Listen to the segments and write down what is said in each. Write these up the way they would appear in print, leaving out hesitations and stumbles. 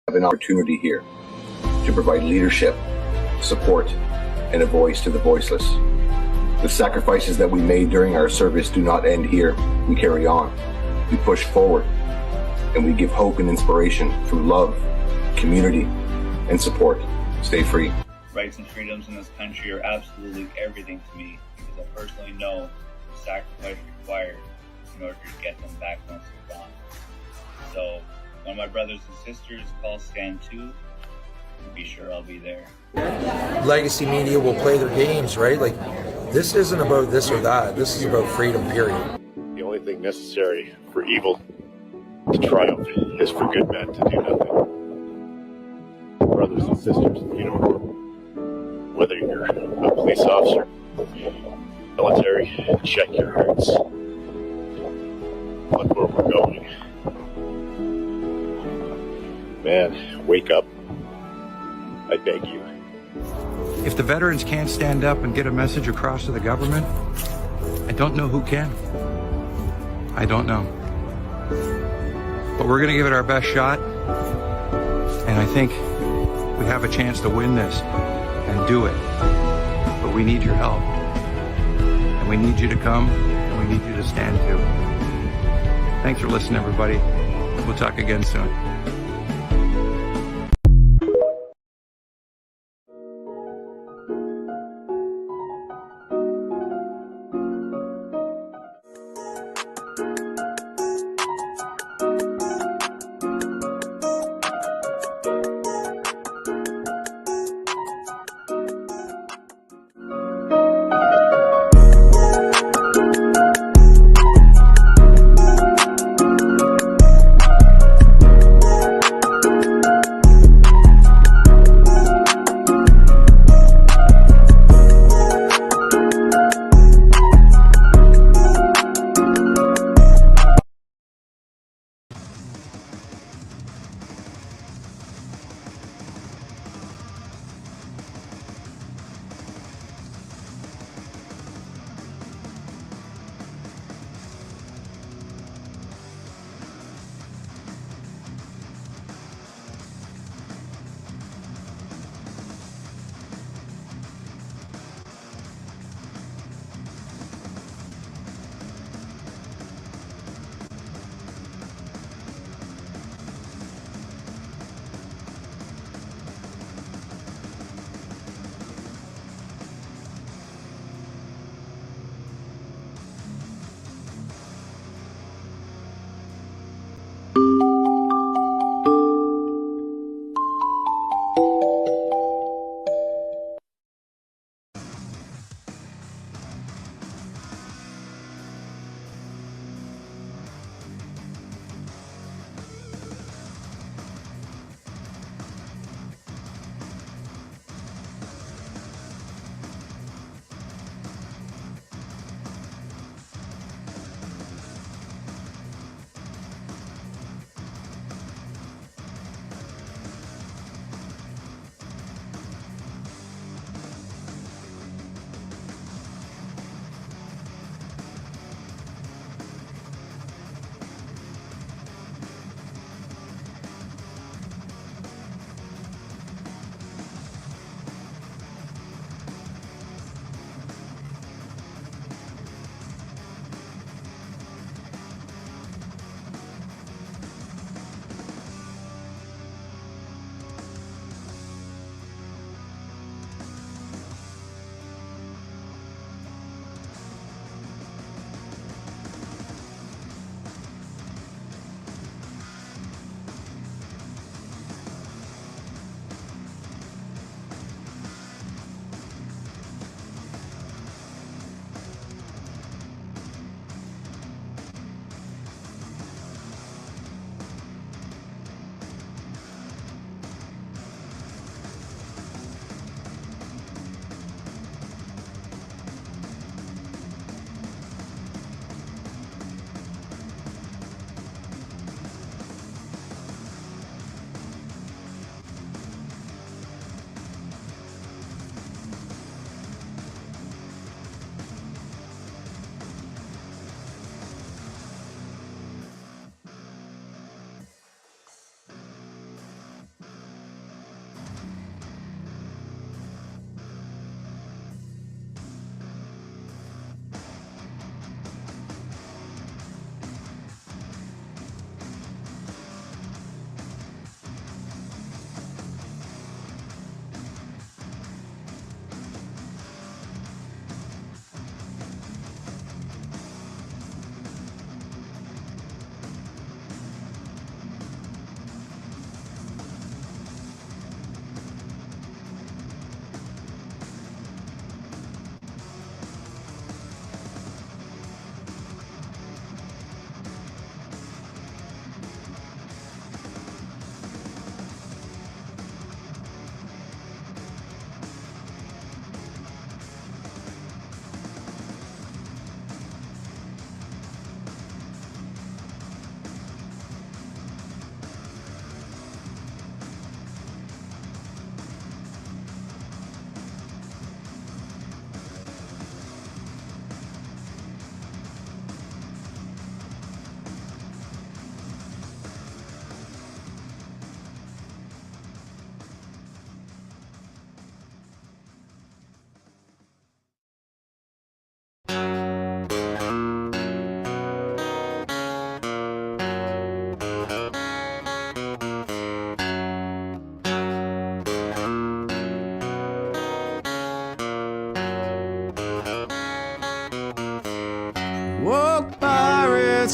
have an opportunity here to provide leadership, support, and a voice to the voiceless. The sacrifices that we made during our service do not end here. We carry on. We push forward, and we give hope and inspiration through love, community, and support. Stay free. Rights and freedoms in this country are absolutely everything to me, because I personally know the sacrifice required in order to get them back once they're gone. So when my brothers and sisters call Stand 2, be sure I'll be there. Legacy media will play their games, right? Like, this isn't about this or that. This is about freedom, period. The only thing necessary for evil to triumph is for good men to do nothing. Brothers and sisters, you know, whether you're a police officer, military, check your hearts. Look where we're going. Man, wake up. I beg you. If the veterans can't stand up and get a message across to the government, I don't know who can. I don't know. But we're going to give it our best shot. And I think we have a chance to win this and do it. But we need your help. And we need you to come, and we need you to stand too. Thanks for listening, everybody. We'll talk again soon.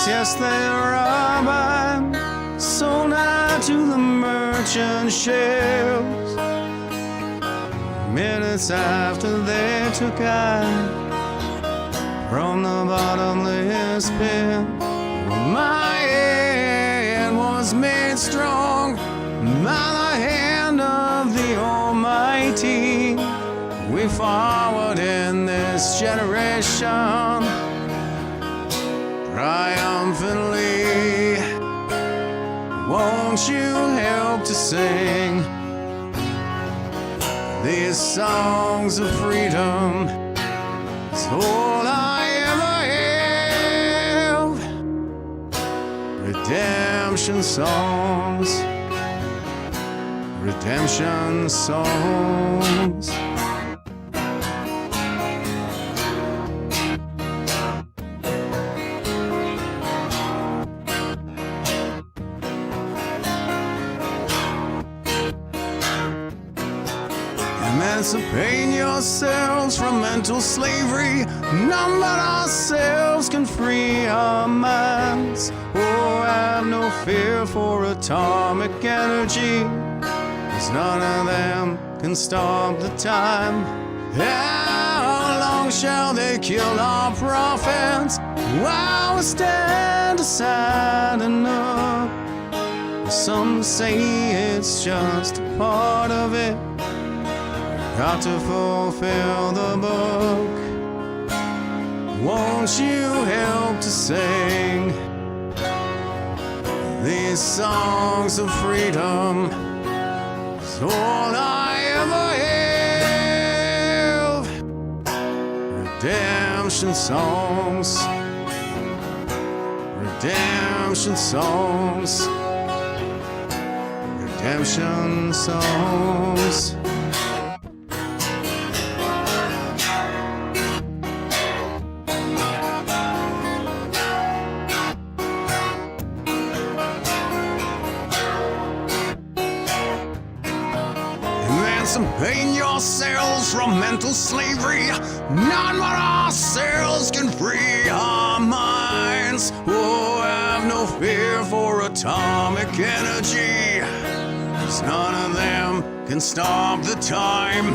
yes, they rob and sold out to the merchant shelves. Minutes after they took out from the bottomless pit, my hand was made strong by the hand of the Almighty. We forward in this generation triumphantly. Won't you help to sing these songs of freedom? It's all I ever have. Redemption songs, redemption songs. Emancipate yourselves from mental slavery. None but ourselves can free our minds. Oh, have no fear for atomic energy, 'cause none of them can stop the time. How long shall they kill our prophets while we stand aside and look? Some say it's just a part of it. Got to fulfill the book. Won't you help to sing these songs of freedom? It's all I ever have. Redemption songs, redemption songs, redemption songs. Emancipate yourselves from mental slavery. None but ourselves can free our minds. Oh, have no fear for atomic energy, 'cause none of them can stop the time.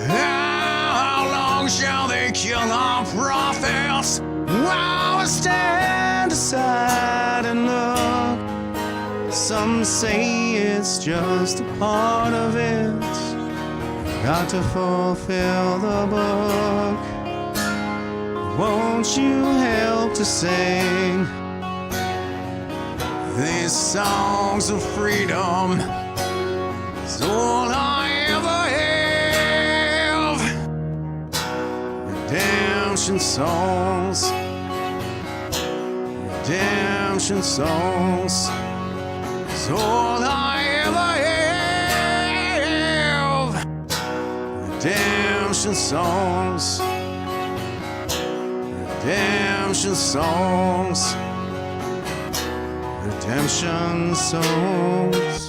How long shall they kill our prophets while we stand aside and look? Some say it's just a part of it. Got to fulfill the book. Won't you help to sing these songs of freedom? It's all I ever have. Redemption songs, redemption songs. It's all I ever have. Redemption songs, redemption songs, redemption songs.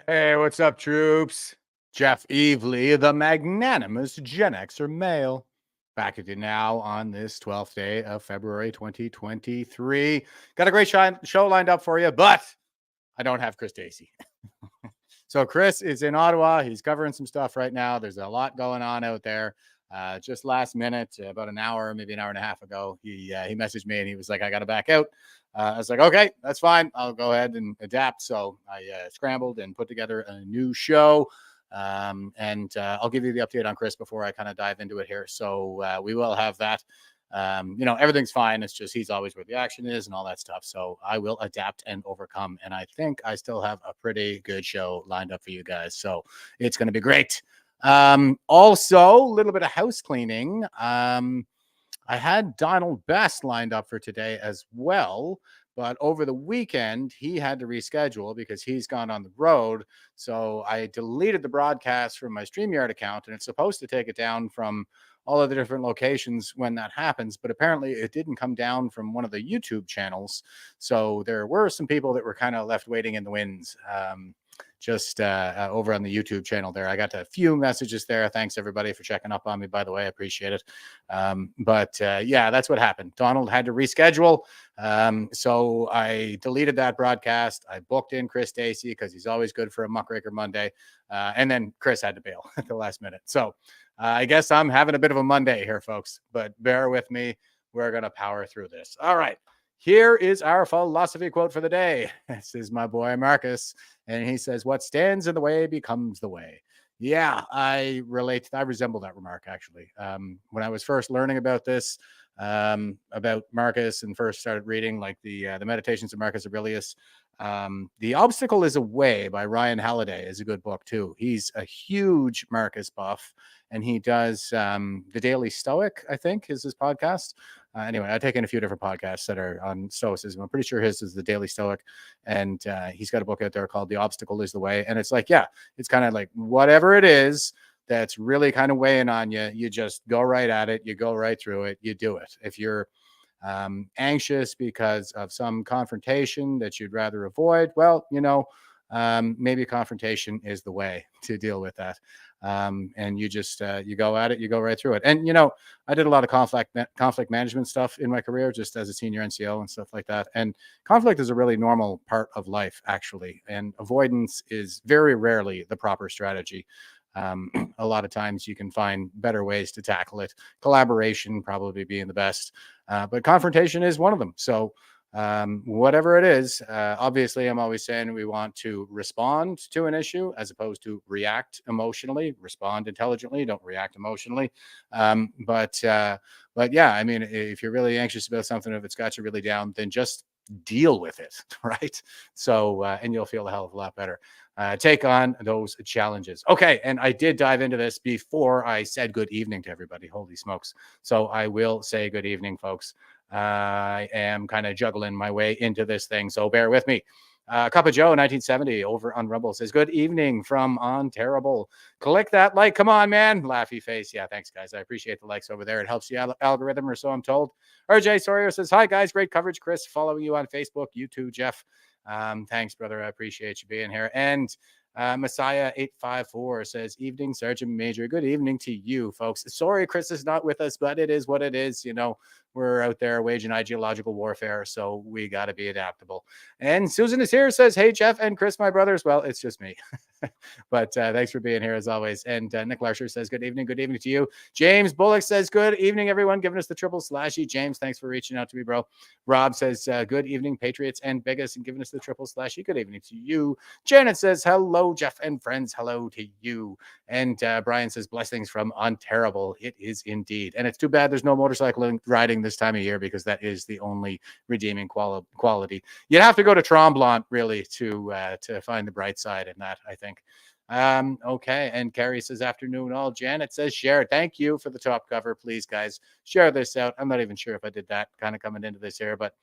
Hey, what's up, troops? Jeff Evely, the Magnanimous GenX'er Male, back at you now on this 12th day of February 2023. Got a great show lined up for you, but I don't have Chris Dacey. So Chris is in Ottawa. He's covering some stuff right now. There's a lot going on out there. Just last minute, about an hour, maybe an hour and a half ago, he messaged me and he was like, I got to back out. I was like, okay, that's fine. I'll go ahead and adapt. So I scrambled and put together a new show. And I'll give you the update on Chris before I kind of dive into it here. So we will have that. Everything's fine. It's just he's always where the action is and all that stuff. So I will adapt and overcome. And I think I still have a pretty good show lined up for you guys. So it's going to be great. Also, a little bit of house cleaning. I had Donald Best lined up for today as well, But over the weekend, he had to reschedule because he's gone on the road. So I deleted the broadcast from my StreamYard account, and it's supposed to take it down from all of the different locations when that happens. But apparently it didn't come down from one of the YouTube channels. So there were some people that were kind of left waiting in the winds. Just over on the YouTube channel there. I got a few messages there. Thanks everybody for checking up on me, by the way. I appreciate it. But yeah, that's what happened. Donald had to reschedule. So I deleted that broadcast. I booked in Chris Dacey because he's always good for a Muckraker Monday. And then Chris had to bail at the last minute. So I guess I'm having a bit of a Monday here, folks, but bear with me. We're going to power through this. All right. Here is our philosophy quote for the day. This is my boy Marcus, and he says, "What stands in the way becomes the way." Yeah, I resemble that remark, actually. When I was first learning about this, about Marcus, and first started reading like the Meditations of Marcus Aurelius, The Obstacle is a Way by Ryan Halliday is a good book too. He's a huge Marcus buff, and he does the Daily Stoic, I think, is his podcast. Anyway, I've taken a few different podcasts that are on Stoicism. I'm pretty sure his is the Daily Stoic, and he's got a book out there called The Obstacle is the Way. And it's like, yeah, it's kind of like whatever it is that's really kind of weighing on you, you just go right at it. You go right through it. You do it. If you're anxious because of some confrontation that you'd rather avoid, well, maybe confrontation is the way to deal with that. And you just you go at it, you go right through it. And I did a lot of conflict management stuff in my career, just as a senior NCO and stuff like that. And conflict is a really normal part of life, actually. And avoidance is very rarely the proper strategy. A lot of times you can find better ways to tackle it. Collaboration probably being the best, but confrontation is one of them. So whatever it is, obviously I'm always saying we want to respond to an issue as opposed to react emotionally. Respond intelligently, don't react emotionally. But yeah, I mean, if you're really anxious about something, if it's got you really down, then just deal with it, right? So and you'll feel a hell of a lot better. Take on those challenges. Okay, and I did dive into this before I said good evening to everybody. Holy smokes. So I will say good evening, folks. I am kind of juggling my way into this thing, so bear with me. Cup of Joe 1970 over on Rumble says, "Good evening from Ontario. Click that like. Come on, man." Laughy face. Yeah, thanks, guys. I appreciate the likes over there. It helps the algorithm, or so I'm told. RJ Sawyer says, "Hi, guys. Great coverage, Chris. Following you on Facebook. You too, Jeff." Thanks, brother. I appreciate you being here. And Messiah 854 says, "Evening, Sergeant Major. Good evening to you, folks. Sorry, Chris is not with us, but it is what it is. We're out there waging ideological warfare, so we got to be adaptable." And Susan is here, says, "Hey, Jeff and Chris, my brothers." Well, it's just me. But thanks for being here as always. And Nick Larsher says, "Good evening. Good evening to you." James Bullock says, "Good evening, everyone." Giving us the triple slashy. James, thanks for reaching out to me, bro. Rob says, "Good evening, Patriots and Biggest," and giving us the triple slashy. Good evening to you. Janet says, "Hello, Jeff and friends. Hello to you." And Brian says, "Blessings from Ontario." It is indeed. And it's too bad there's no motorcycle riding this time of year, because that is the only redeeming quality. You'd have to go to Tremblant really to find the bright side in that, I think. Okay, and Carrie says, "Afternoon all." Janet says, "Share." Thank you for the top cover. Please, guys, share this out. I'm not even sure if I did that kind of coming into this here, but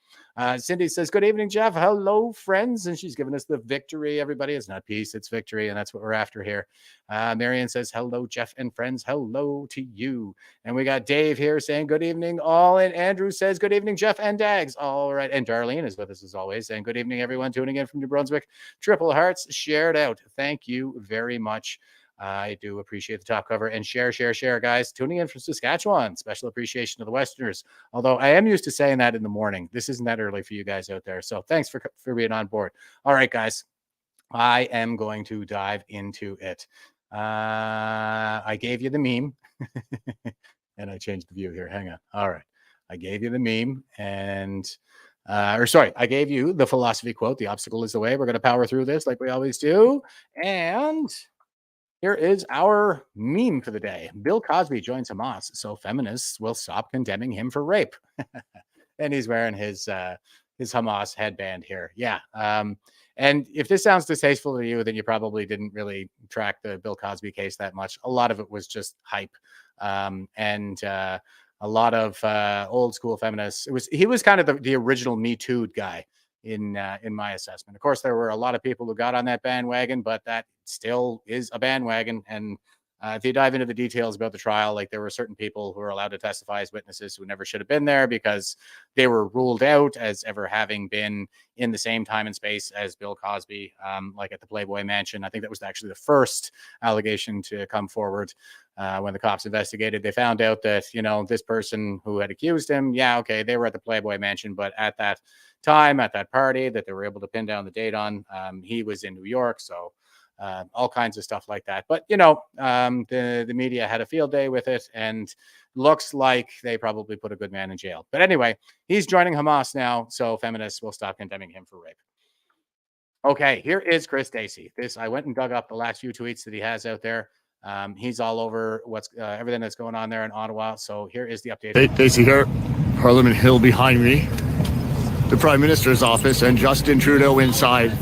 Cindy says, "Good evening, Jeff. Hello, friends." And she's giving us the victory. Everybody, it's not peace, it's victory, and that's what we're after here. Marion says, "Hello, Jeff and friends. Hello to you." And we got Dave here saying, "Good evening all." And Andrew says, "Good evening, Jeff and Dags." All right. And Darlene is with us as always, saying, "Good evening, everyone tuning in from New Brunswick." Triple hearts shared out. Thank you very much. I do appreciate the top cover. And share, guys. Tuning in from Saskatchewan. Special appreciation to the Westerners. Although I am used to saying that in the morning. This isn't that early for you guys out there. So thanks for being on board. All right, guys. I am going to dive into it. I gave you the meme. And I changed the view here. Hang on. All right. I gave you the meme, and I gave you the philosophy quote. The obstacle is the way. We're going to power through this like we always do. And here is our meme for the day. Bill Cosby joins Hamas, so feminists will stop condemning him for rape. And he's wearing his Hamas headband here. Yeah. And if this sounds distasteful to you, then you probably didn't really track the Bill Cosby case that much. A lot of it was just hype. And a lot of old school feminists. He was kind of the original Me Too guy. in my assessment. Of course, there were a lot of people who got on that bandwagon, but that still is a bandwagon. And if you dive into the details about the trial, like there were certain people who were allowed to testify as witnesses who never should have been there because they were ruled out as ever having been in the same time and space as Bill Cosby, like at the Playboy Mansion. I think that was actually the first allegation to come forward when the cops investigated. They found out that, you know, this person who had accused him, yeah, okay, they were at the Playboy Mansion, but at that time, at that party that they were able to pin down the date on, he was in New York. So all kinds of stuff like that. But, you know, the media had a field day with it, and looks like they probably put a good man in jail. But anyway, he's joining Hamas now, so feminists will stop condemning him for rape. Okay, here is Chris Dacey. I went and dug up the last few tweets that he has out there. He's all over what's everything that's going on there in Ottawa. So here is the update. Dacey here, Parliament Hill behind me, the Prime Minister's office, and Justin Trudeau inside.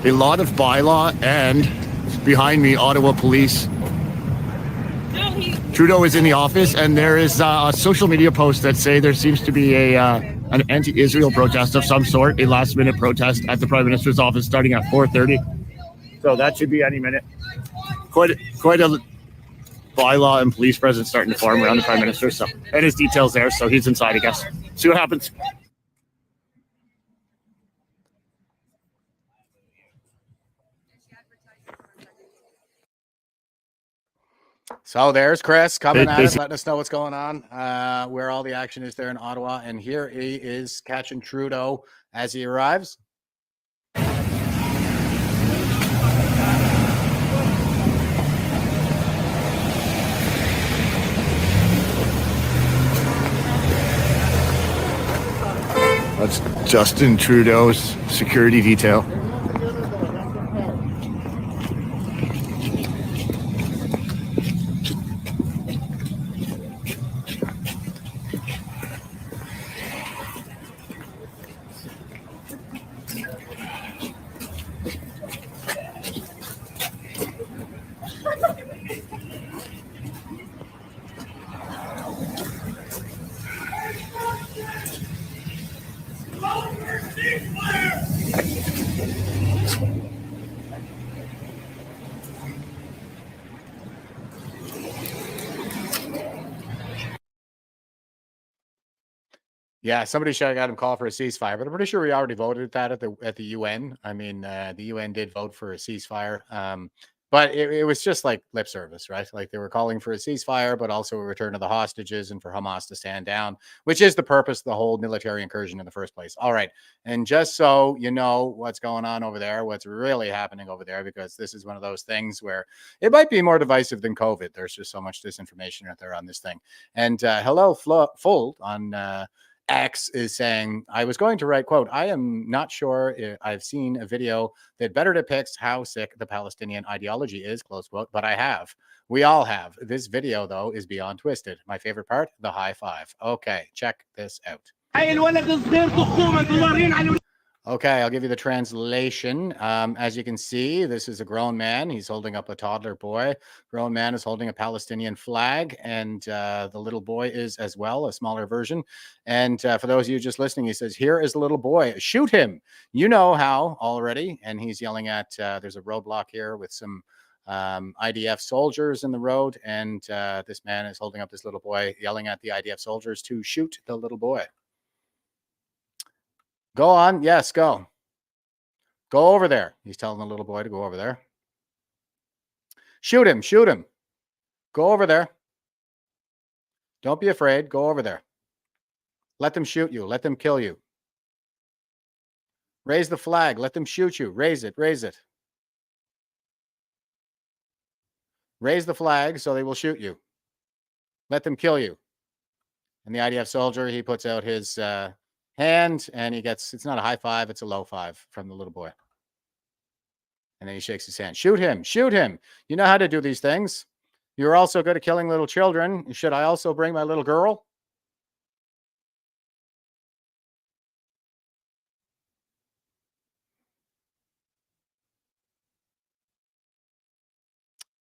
A lot of bylaw, and behind me, Ottawa police. Trudeau is in the office, and there is a social media post that say there seems to be an anti-Israel protest of some sort, a last-minute protest at the Prime Minister's office starting at 4:30. So that should be any minute. Quite a bylaw and police presence starting to form around the Prime Minister. So, and his details there, so he's inside, I guess. See what happens. So there's Chris coming at us, letting us know what's going on, where all the action is there in Ottawa. And here he is catching Trudeau as he arrives. That's Justin Trudeau's security detail. Yeah, somebody should have got him call for a ceasefire, but I'm pretty sure we already voted that at the UN. I mean, the UN did vote for a ceasefire, but it was just like lip service, right? Like they were calling for a ceasefire, but also a return of the hostages and for Hamas to stand down, which is the purpose of the whole military incursion in the first place. All right, and just so you know what's going on over there, what's really happening over there, because this is one of those things where it might be more divisive than COVID. There's just so much disinformation out there on this thing. And hello, Fold on X is saying, I was going to write, quote, I am not sure if I've seen a video that better depicts how sick the Palestinian ideology is, close quote, but I have. We all have. This video, though, is beyond twisted. My favorite part, the high five. Okay, check this out. Okay, I'll give you the translation. As you can see, this is a grown man. He's holding up a toddler boy. Grown man is holding a Palestinian flag, and the little boy is as well, a smaller version. And for those of you just listening, he says, here is the little boy. Shoot him. You know how already. And he's yelling at, there's a roadblock here with some IDF soldiers in the road. And this man is holding up this little boy, yelling at the IDF soldiers to shoot the little boy. Go on. Yes, go. Go over there. He's telling the little boy to go over there. Shoot him. Shoot him. Go over there. Don't be afraid. Go over there. Let them shoot you. Let them kill you. Raise the flag. Let them shoot you. Raise it. Raise it. Raise the flag so they will shoot you. Let them kill you. And the IDF soldier, he puts out his hand, and he gets, it's not a high five, it's a low five from the little boy. And then he shakes his hand. Shoot him. Shoot him. You know how to do these things. You're also good at killing little children. Should I also bring my little girl?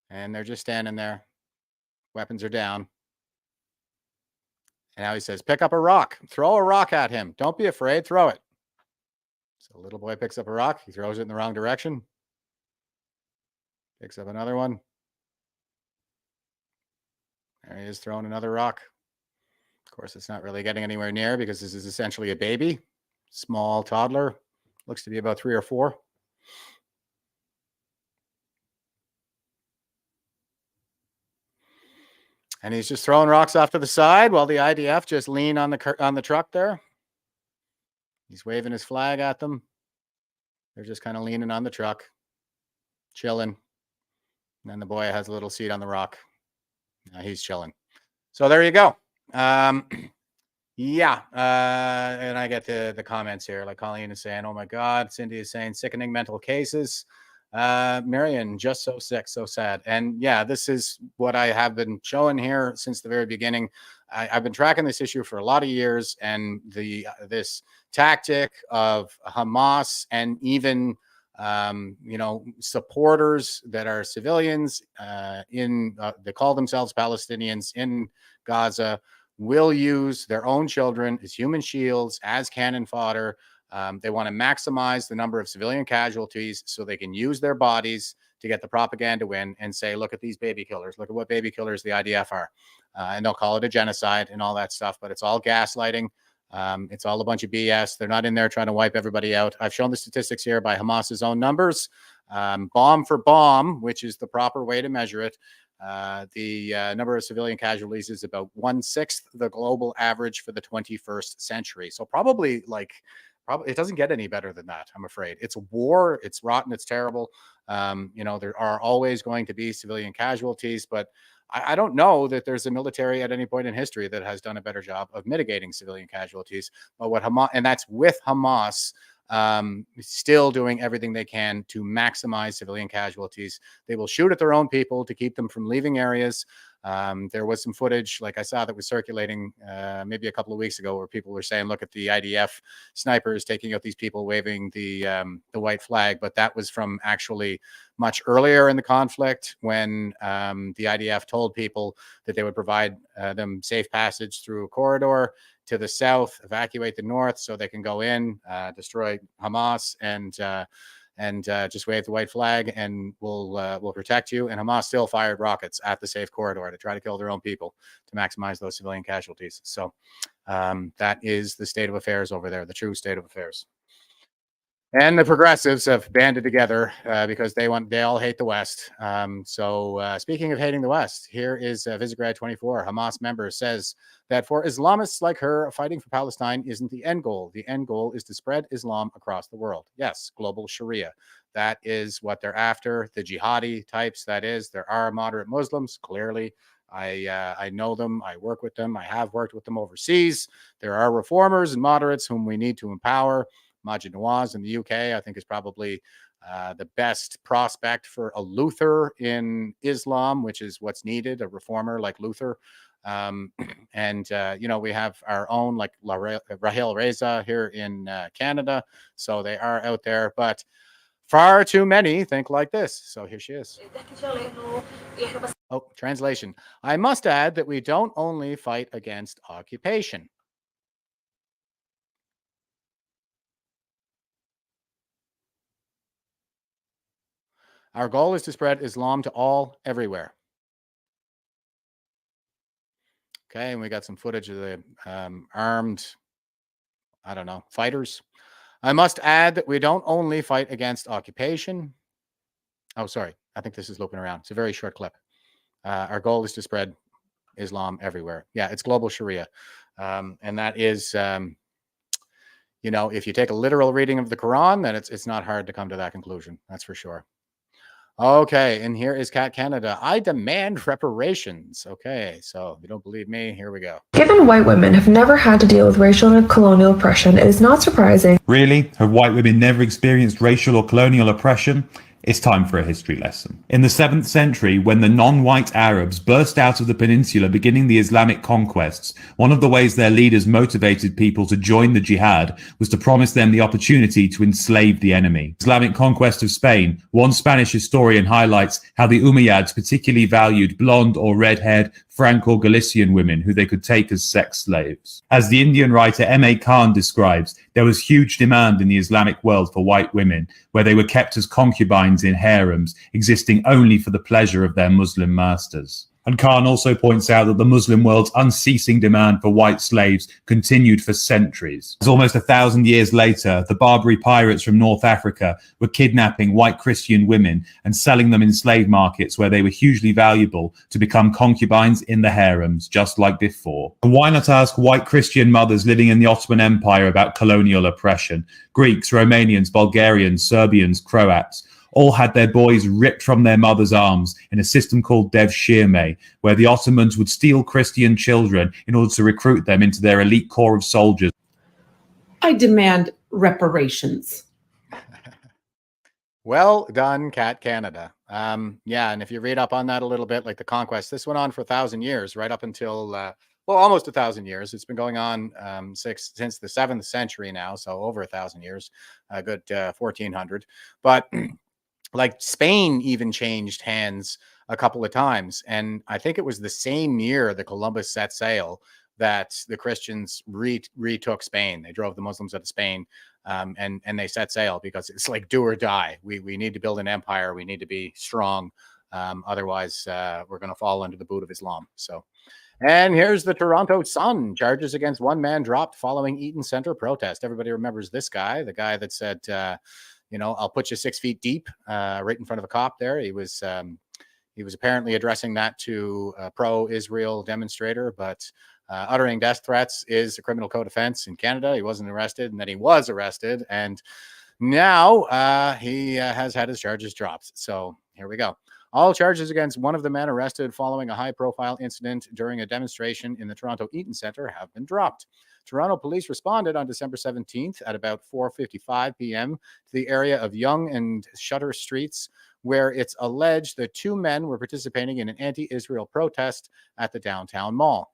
And they're just standing there. Weapons are down. And now he says, pick up a rock. Throw a rock at him. Don't be afraid. Throw it. So little boy picks up a rock. He throws it in the wrong direction. Picks up another one. There he is throwing another rock. Of course, it's not really getting anywhere near because this is essentially a baby. Small toddler. Looks to be about 3 or 4. And he's just throwing rocks off to the side while the IDF just lean on the truck there. He's waving his flag at them. They're just kind of leaning on the truck, chilling. And then the boy has a little seat on the rock. He's chilling. So there you go. Yeah. And I get the comments here. Like Colleen is saying, oh my God. Cindy is saying sickening mental cases. Marion, just so sick, so sad. And yeah, this is what I have been showing here since the very beginning. I've been tracking this issue for a lot of years, and this tactic of Hamas and even supporters that are civilians they call themselves Palestinians in Gaza will use their own children as human shields, as cannon fodder. They want to maximize the number of civilian casualties so they can use their bodies to get the propaganda win and say, look at these baby killers. Look at what baby killers the IDF are. And they'll call it a genocide and all that stuff, but it's all gaslighting. It's all a bunch of BS. They're not in there trying to wipe everybody out. I've shown the statistics here by Hamas's own numbers. Bomb for bomb, which is the proper way to measure it. The number of civilian casualties is about 1/6 the global average for the 21st century. So probably it doesn't get any better than that, I'm afraid. It's a war. It's rotten. It's terrible. There are always going to be civilian casualties, but I don't know that there's a military at any point in history that has done a better job of mitigating civilian casualties. But what Hamas, and that's with Hamas still doing everything they can to maximize civilian casualties. They will shoot at their own people to keep them from leaving areas. There was some footage, like I saw, that was circulating maybe a couple of weeks ago, where people were saying, look at the IDF snipers taking out these people waving the white flag. But that was from actually much earlier in the conflict, when the IDF told people that they would provide them safe passage through a corridor to the south, evacuate the north so they can go in, destroy Hamas, and just wave the white flag, and we'll protect you. And Hamas still fired rockets at the safe corridor to try to kill their own people to maximize those civilian casualties. So that is the state of affairs over there, the true state of affairs. And the progressives have banded together because they all hate the West. So speaking of hating the West, here is Visegrad 24. Hamas member says that for Islamists like her, fighting for Palestine isn't the end goal. The end goal is to spread Islam across the world. Yes, global Sharia. That is what they're after. The jihadi types, that is. There are moderate Muslims, clearly. I know them. I work with them. I have worked with them overseas. There are reformers and moderates whom we need to empower. Majid Nawaz in the UK, I think, is probably the best prospect for a Luther in Islam, which is what's needed, a reformer like Luther. We have our own, like Rahel Reza here in Canada. So they are out there, but far too many think like this. So here she is. Oh, translation. I must add that we don't only fight against occupation. Our goal is to spread Islam to all, everywhere. Okay, and we got some footage of the armed, fighters. I must add that we don't only fight against occupation. Oh, sorry. I think this is looping around. It's a very short clip. Our goal is to spread Islam everywhere. Yeah, it's global Sharia. And that is, if you take a literal reading of the Quran, then it's not hard to come to that conclusion. That's for sure. Okay, and here is Cat Canada. I demand reparations. Okay, so if you don't believe me, here we go. Given white women have never had to deal with racial and colonial oppression, it is not surprising. Really? Have white women never experienced racial or colonial oppression? It's time for a history lesson. In the 7th century, when the non-white Arabs burst out of the peninsula beginning the Islamic conquests, one of the ways their leaders motivated people to join the jihad was to promise them the opportunity to enslave the enemy. Islamic conquest of Spain, one Spanish historian highlights how the Umayyads particularly valued blonde or red-haired, Frank or Galician women who they could take as sex slaves. As the Indian writer M.A. Khan describes, there was huge demand in the Islamic world for white women, where they were kept as concubines in harems, existing only for the pleasure of their Muslim masters. And Khan also points out that the Muslim world's unceasing demand for white slaves continued for centuries. As almost 1,000 years later, the Barbary pirates from North Africa were kidnapping white Christian women and selling them in slave markets where they were hugely valuable to become concubines in the harems, just like before. And why not ask white Christian mothers living in the Ottoman Empire about colonial oppression? Greeks, Romanians, Bulgarians, Serbians, Croats all had their boys ripped from their mothers' arms in a system called Devshirme, where the Ottomans would steal Christian children in order to recruit them into their elite corps of soldiers. I demand reparations. Well done, Cat Canada. Yeah, and if you read up on that a little bit, like the conquest, this went on for 1,000 years, right up until, well, almost 1,000 years. It's been going on since the 7th century now, so over 1,000 years, a good 1,400. But like Spain even changed hands a couple of times. And I think it was the same year that Columbus set sail that the Christians retook Spain. They drove the Muslims out of Spain, and they set sail because it's like do or die. We need to build an empire. We need to be strong. Otherwise, we're going to fall under the boot of Islam. So, and here's the Toronto Sun. Charges against one man dropped following Eaton Centre protest. Everybody remembers this guy, the guy that said, I'll put you 6 feet deep, right in front of a cop there. He was apparently addressing that to a pro-Israel demonstrator, but uttering death threats is a criminal code offense in Canada. He wasn't arrested, and then he was arrested, and now he has had his charges dropped. So here we go. All charges against one of the men arrested following a high-profile incident during a demonstration in the Toronto Eaton Centre have been dropped. Toronto police responded on December 17th at about 4:55 p.m. to the area of Yonge and Shutter Streets, where it's alleged that 2 men were participating in an anti-Israel protest at the downtown mall.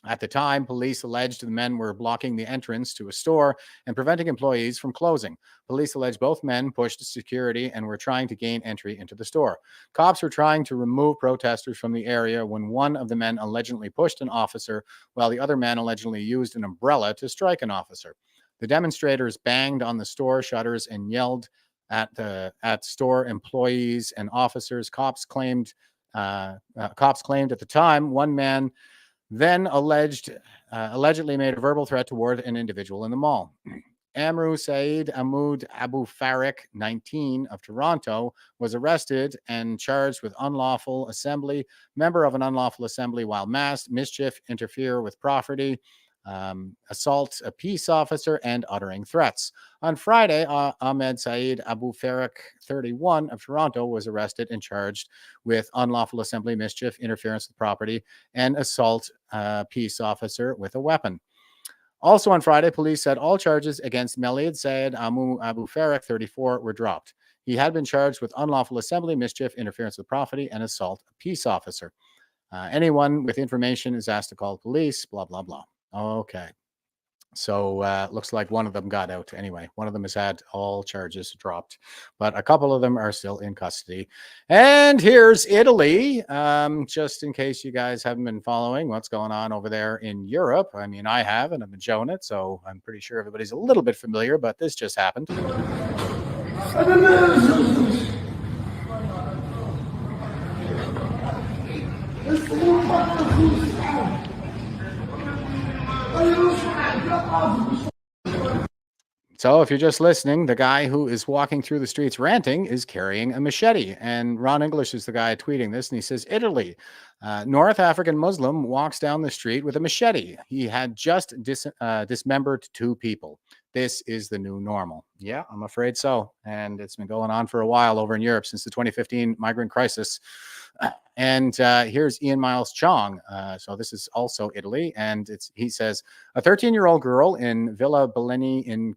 At the time, police alleged the men were blocking the entrance to a store and preventing employees from closing. Police alleged both men pushed security and were trying to gain entry into the store. Cops were trying to remove protesters from the area when one of the men allegedly pushed an officer, while the other man allegedly used an umbrella to strike an officer. The demonstrators banged on the store shutters and yelled at store employees and officers. Cops claimed at the time one man then allegedly made a verbal threat toward an individual in the mall. Amru Saeed Ahmoud Abu Farik, 19, of Toronto, was arrested and charged with unlawful assembly, member of an unlawful assembly while masked, mischief, interfere with property, assault a peace officer, and uttering threats. On Friday, Ahmed Saeed Abu Farik, 31, of Toronto, was arrested and charged with unlawful assembly, mischief, interference with property, and assault a peace officer with a weapon. Also on Friday, police said all charges against Melid Saeed Abu Farik, 34, were dropped. He had been charged with unlawful assembly, mischief, interference with property, and assault a peace officer. Anyone with information is asked to call police, blah, blah, blah. Okay. So looks like one of them got out anyway. One of them has had all charges dropped, but a couple of them are still in custody. And here's Italy, just in case you guys haven't been following what's going on over there in Europe. I mean, I have, and I've been showing it, so I'm pretty sure everybody's a little bit familiar, but this just happened. So if you're just listening, the guy who is walking through the streets ranting is carrying a machete. And Ron English is the guy tweeting this, and he says, Italy, North African Muslim walks down the street with a machete. He had just dismembered 2 people. This is the new normal. Yeah, I'm afraid so. And it's been going on for a while over in Europe since the 2015 migrant crisis. And here's Ian Miles Chong. So this is also Italy. And he says, a 13-year-old girl in Villa Bellini in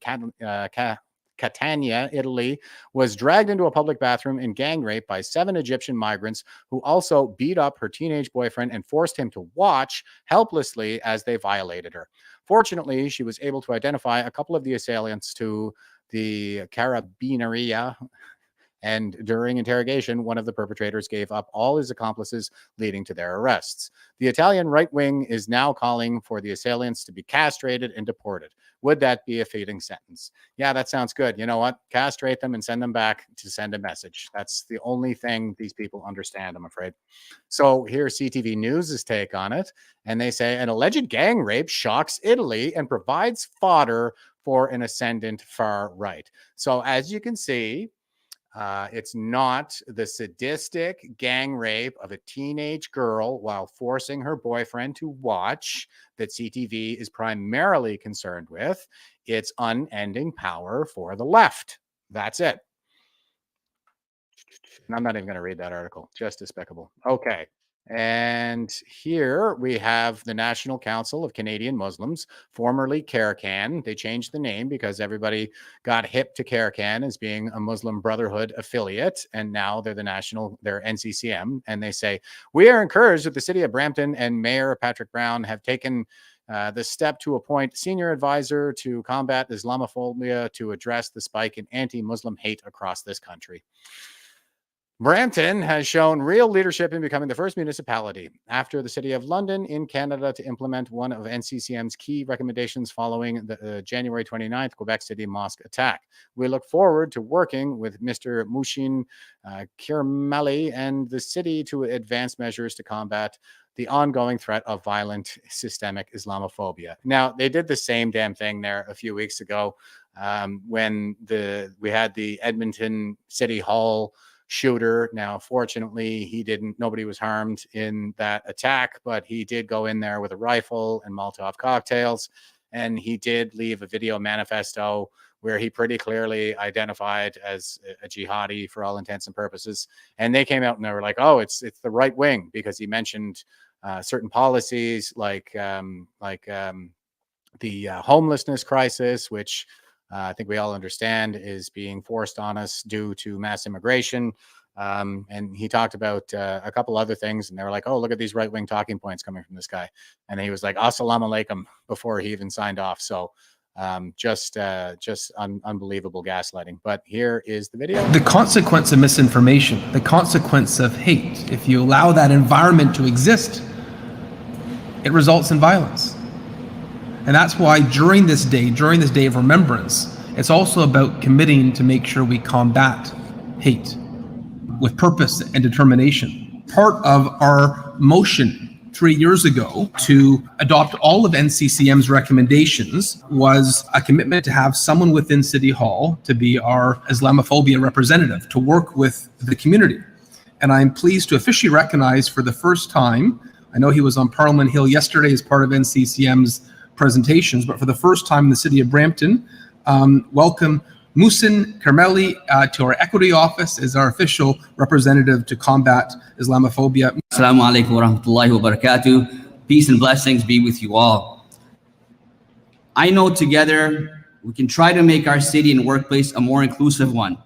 Catania, Italy, was dragged into a public bathroom and gang raped by 7 Egyptian migrants who also beat up her teenage boyfriend and forced him to watch helplessly as they violated her. Fortunately, she was able to identify a couple of the assailants to the Carabineria And during interrogation, one of the perpetrators gave up all his accomplices, leading to their arrests. The Italian right wing is now calling for the assailants to be castrated and deported. Would that be a fitting sentence? Yeah, that sounds good. You know what? Castrate them and send them back to send a message. That's the only thing these people understand, I'm afraid. So here's CTV News' take on it. And they say an alleged gang rape shocks Italy and provides fodder for an ascendant far right. So as you can see, it's not the sadistic gang rape of a teenage girl while forcing her boyfriend to watch that CTV is primarily concerned with. It's unending power for the left. That's it. And I'm not even going to read that article. Just despicable. Okay. And here we have the National Council of Canadian Muslims, formerly CARICAN. They changed the name because everybody got hip to CARICAN as being a Muslim Brotherhood affiliate. And now they're they're NCCM. And they say, we are encouraged that the city of Brampton and Mayor Patrick Brown have taken the step to appoint senior advisor to combat Islamophobia to address the spike in anti-Muslim hate across this country. Brampton has shown real leadership in becoming the first municipality after the City of London in Canada to implement one of NCCM's key recommendations following the January 29th Quebec City mosque attack. We look forward to working with Mr. Mushin Kirmali and the city to advance measures to combat the ongoing threat of violent systemic Islamophobia. Now, they did the same damn thing there a few weeks ago when we had the Edmonton City Hall shooter. Now, fortunately, nobody was harmed in that attack, but he did go in there with a rifle and Molotov cocktails. And he did leave a video manifesto where he pretty clearly identified as a jihadi for all intents and purposes. And they came out and they were like, oh, it's the right wing, because he mentioned certain policies like the homelessness crisis, which I think we all understand is being forced on us due to mass immigration. And he talked about a couple other things, and they were like, oh, look at these right-wing talking points coming from this guy. And he was like, assalamu alaikum, before he even signed off. So just unbelievable gaslighting. But here is the video. The consequence of misinformation, the consequence of hate, if you allow that environment to exist, it results in violence. And that's why during this day of remembrance, it's also about committing to make sure we combat hate with purpose and determination. Part of our motion 3 years ago to adopt all of NCCM's recommendations was a commitment to have someone within City Hall to be our Islamophobia representative, to work with the community. And I'm pleased to officially recognize for the first time, I know he was on Parliament Hill yesterday as part of NCCM's presentations, but for the first time in the city of Brampton, welcome Mushin Kirmali to our equity office as our official representative to combat Islamophobia. Assalamu alaikum wa rahmatullahi wa barakatuh. Peace and blessings be with you all. I know together we can try to make our city and workplace a more inclusive one,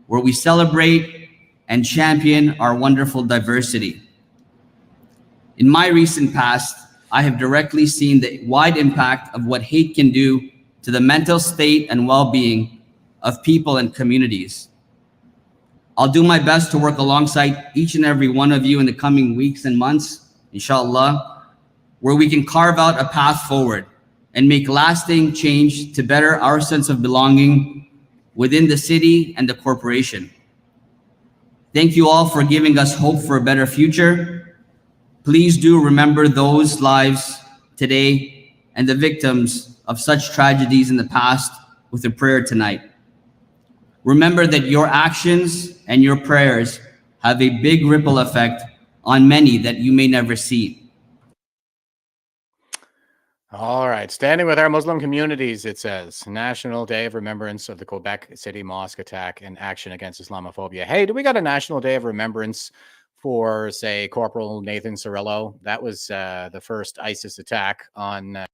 where we celebrate and champion our wonderful diversity. In my recent past, I have directly seen the wide impact of what hate can do to the mental state and well-being of people and communities. I'll do my best to work alongside each and every one of you in the coming weeks and months, inshallah, where we can carve out a path forward and make lasting change to better our sense of belonging within the city and the corporation. Thank you all for giving us hope for a better future. Please do remember those lives today and the victims of such tragedies in the past with a prayer tonight. Remember that your actions and your prayers have a big ripple effect on many that you may never see. All right. Standing with our Muslim communities, it says, National Day of Remembrance of the Quebec City Mosque attack and action against Islamophobia. Hey, do we got a National Day of Remembrance for, say, Corporal Nathan Cirillo? That was the first ISIS attack on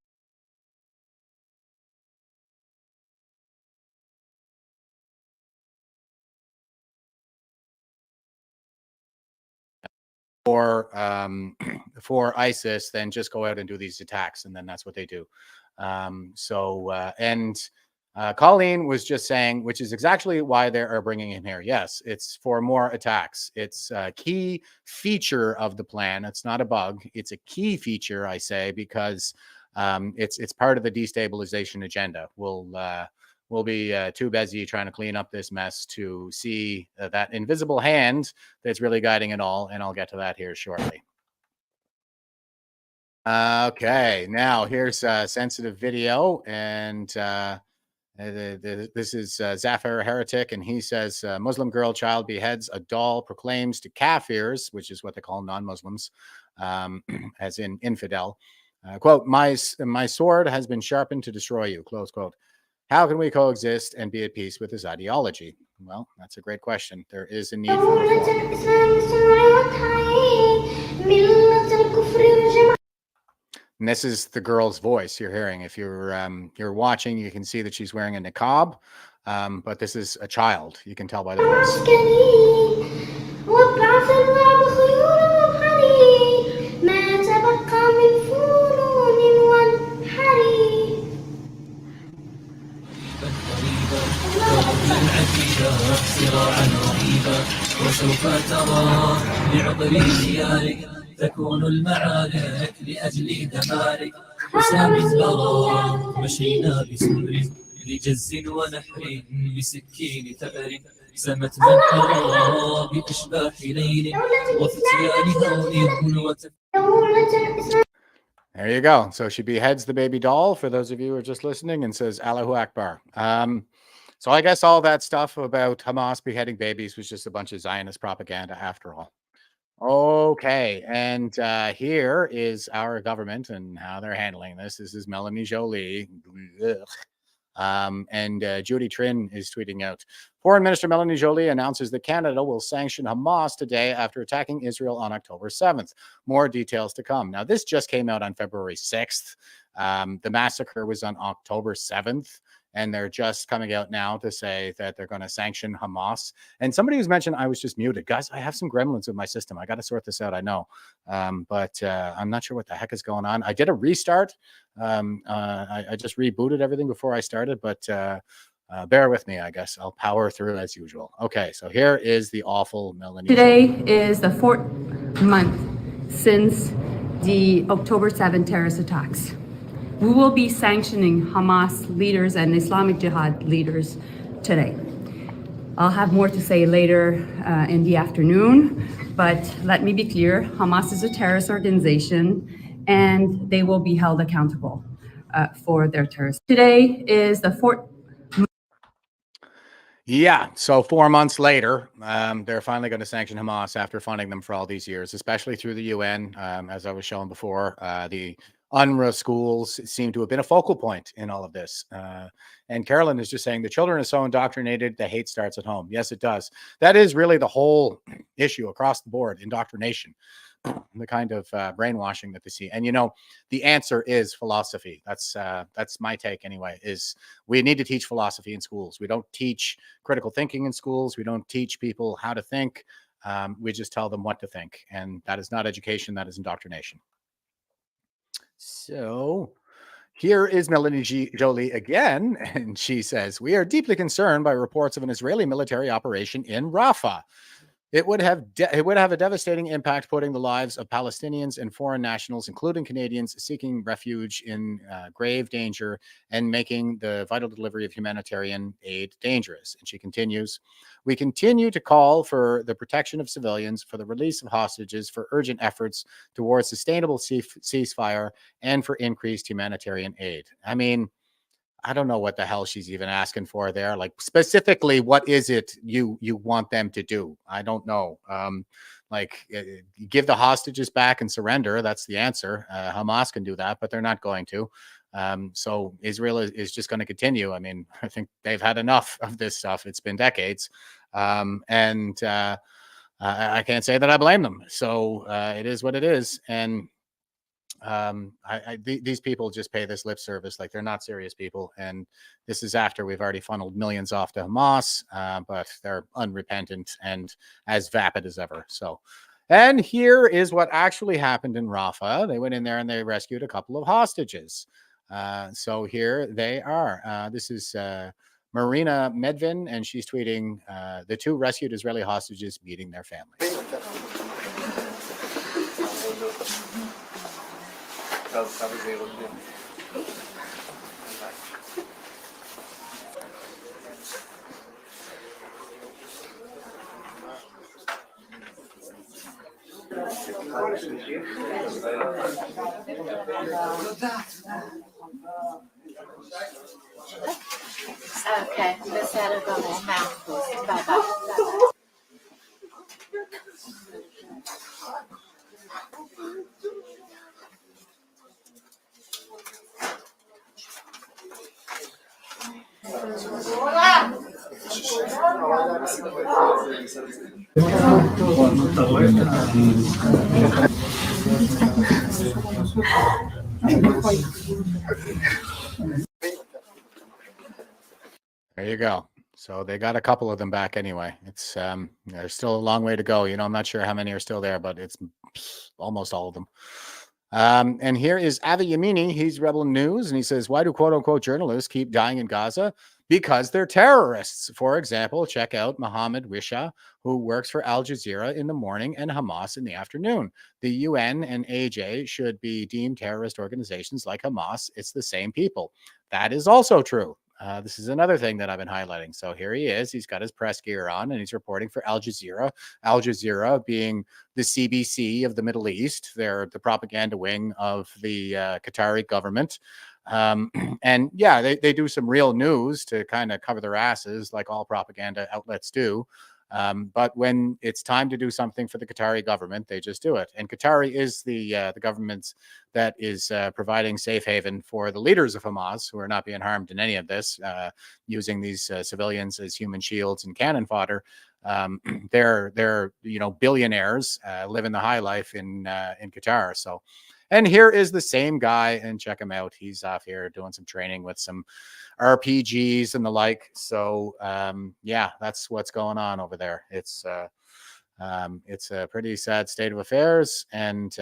for ISIS, then just go out and do these attacks, and then that's what they do. And Colleen was just saying, which is exactly why they are bringing him here. Yes, it's for more attacks. It's a key feature of the plan. It's not a bug. It's a key feature, I say, because it's part of the destabilization agenda. We'll be too busy trying to clean up this mess to see that invisible hand that's really guiding it all, and I'll get to that here shortly. Okay, now here's a sensitive video, and this is Zafar Heretic, and he says, Muslim girl child beheads a doll, proclaims to kafirs, which is what they call non-Muslims, as in infidel, quote, my sword has been sharpened to destroy you, close quote. How can we coexist and be at peace with this ideology? Well, that's a great question. There is a need for reform. And this is the girl's voice you're hearing. If you're watching, you can see that she's wearing a niqab, but this is a child. You can tell by the voice. تكون المعارك لأجل دمارك وسام البراء مشينا بسمر لجز ونحر بسكين ثأر سمت من حرى بأشباح ليل وفتيان هون There you go. So she beheads the baby doll, for those of you who are just listening, and says Allahu Akbar. So I guess all that stuff about Hamas beheading babies was just a bunch of Zionist propaganda after all. Okay, and here is our government and how they're handling this. This is Melanie Jolie. And Judy Trin is tweeting out, Foreign Minister Melanie Jolie announces that Canada will sanction Hamas today after attacking Israel on October 7th. More details to come. Now, this just came out on February 6th. The massacre was on October 7th. And they're just coming out now to say that they're going to sanction Hamas. And somebody who's mentioned I was just muted. Guys, I have some gremlins in my system. I got to sort this out, I know. But I'm not sure what the heck is going on. I did a restart. I just rebooted everything before I started. But bear with me, I guess. I'll power through as usual. Okay, so here is the awful Melanie. Today is the 4th month since the October 7 terrorist attacks. We will be sanctioning Hamas leaders and Islamic Jihad leaders today. I'll have more to say later in the afternoon, but let me be clear, Hamas is a terrorist organization and they will be held accountable for their terrorism. Today is the 4th. Yeah, so 4 months later, they're finally going to sanction Hamas after funding them for all these years, especially through the UN. As I was showing before, the UNRWA schools seem to have been a focal point in all of this. And Carolyn is just saying the children are so indoctrinated, the hate starts at home. Yes, it does. That is really the whole issue across the board, indoctrination, the kind of brainwashing that they see. And, you know, the answer is philosophy. That's my take anyway, is we need to teach philosophy in schools. We don't teach critical thinking in schools. We don't teach people how to think. We just tell them what to think. And that is not education. That is indoctrination. So here is Melanie Jolie again, and she says, we are deeply concerned by reports of an Israeli military operation in Rafah. It would have a devastating impact, putting the lives of Palestinians and foreign nationals, including Canadians, seeking refuge in grave danger and making the vital delivery of humanitarian aid dangerous. And she continues, we continue to call for the protection of civilians, for the release of hostages, for urgent efforts towards sustainable ceasefire, and for increased humanitarian aid. I mean, I don't know what the hell she's even asking for there. Like, specifically, what is it you want them to do? I don't know. Give the hostages back and surrender. That's the answer. Hamas can do that, but they're not going to. So Israel is just going to continue. I mean, I think they've had enough of this stuff. It's been decades. I can't say that I blame them. So it is what it is. And these people just pay this lip service like they're not serious people. And this is after we've already funneled millions off to Hamas, but they're unrepentant and as vapid as ever. So, and here is what actually happened in Rafah. They went in there and they rescued a couple of hostages. So here they are. This is Marina Medvin, and she's tweeting the 2 rescued Israeli hostages meeting their families. Okay, בסדר גמור, 100%. ביי ביי. There you go. So they got a couple of them back anyway. It's there's still a long way to go. You know, I'm not sure how many are still there, but it's almost all of them. And here is Avi Yamini. He's Rebel News, and he says, why do quote unquote journalists keep dying in Gaza? Because they're terrorists. For example, check out Mohammed Wisha, who works for Al Jazeera in the morning and Hamas in the afternoon. The UN and AJ should be deemed terrorist organizations like Hamas. It's the same people. That is also true. This is another thing that I've been highlighting. So here he is. He's got his press gear on, and he's reporting for Al Jazeera. Al Jazeera being the CBC of the Middle East. They're the propaganda wing of the Qatari government. And yeah, they do some real news to kind of cover their asses like all propaganda outlets do. But when it's time to do something for the Qatari government, they just do it. And Qatari is the government that is providing safe haven for the leaders of Hamas, who are not being harmed in any of this, using these civilians as human shields and cannon fodder. They're billionaires living the high life in Qatar. So. And here is the same guy, and check him out. He's off here doing some training with some RPGs and the like. So, yeah, that's what's going on over there. It's a pretty sad state of affairs, and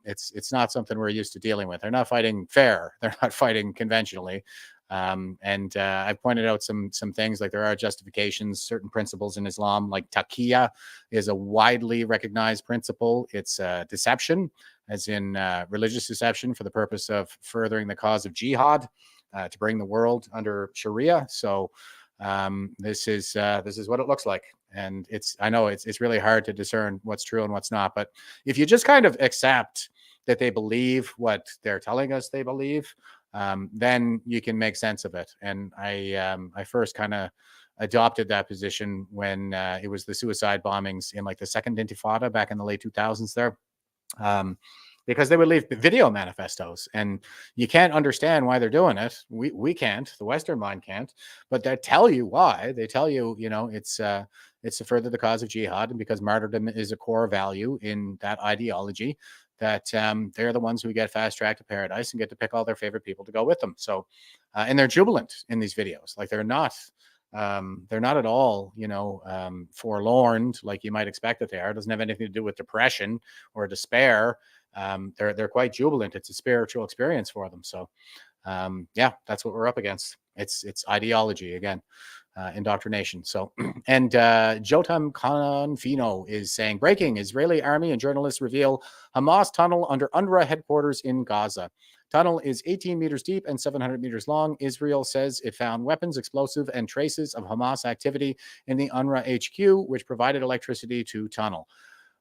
it's not something we're used to dealing with. They're not fighting fair. They're not fighting conventionally. And I've pointed out some things, like there are justifications, certain principles in Islam, like taqiyya is a widely recognized principle. It's deception, as in religious deception for the purpose of furthering the cause of jihad, to bring the world under Sharia. So this is what it looks like. And I know it's really hard to discern what's true and what's not, but if you just kind of accept that they believe what they're telling us they believe, then you can make sense of it. And I first kind of adopted that position when it was the suicide bombings in like the second Intifada back in the late 2000s there. Because they would leave video manifestos, and you can't understand why they're doing it. We can't, the Western mind can't, but they tell you why. They tell you, it's to further the cause of jihad, and because martyrdom is a core value in that ideology, that they're the ones who get fast track to paradise and get to pick all their favorite people to go with them. So, and they're jubilant in these videos. Like they're not at all, forlorn like you might expect that they are. It doesn't have anything to do with depression or despair. They're quite jubilant. It's a spiritual experience for them. So, yeah, that's what we're up against. It's ideology again, indoctrination. So, and Jotam Confino is saying, breaking: Israeli army and journalists reveal Hamas tunnel under UNRWA headquarters in Gaza. Tunnel is 18 meters deep and 700 meters long. Israel says it found weapons, explosive, and traces of Hamas activity in the UNRWA HQ, which provided electricity to tunnel.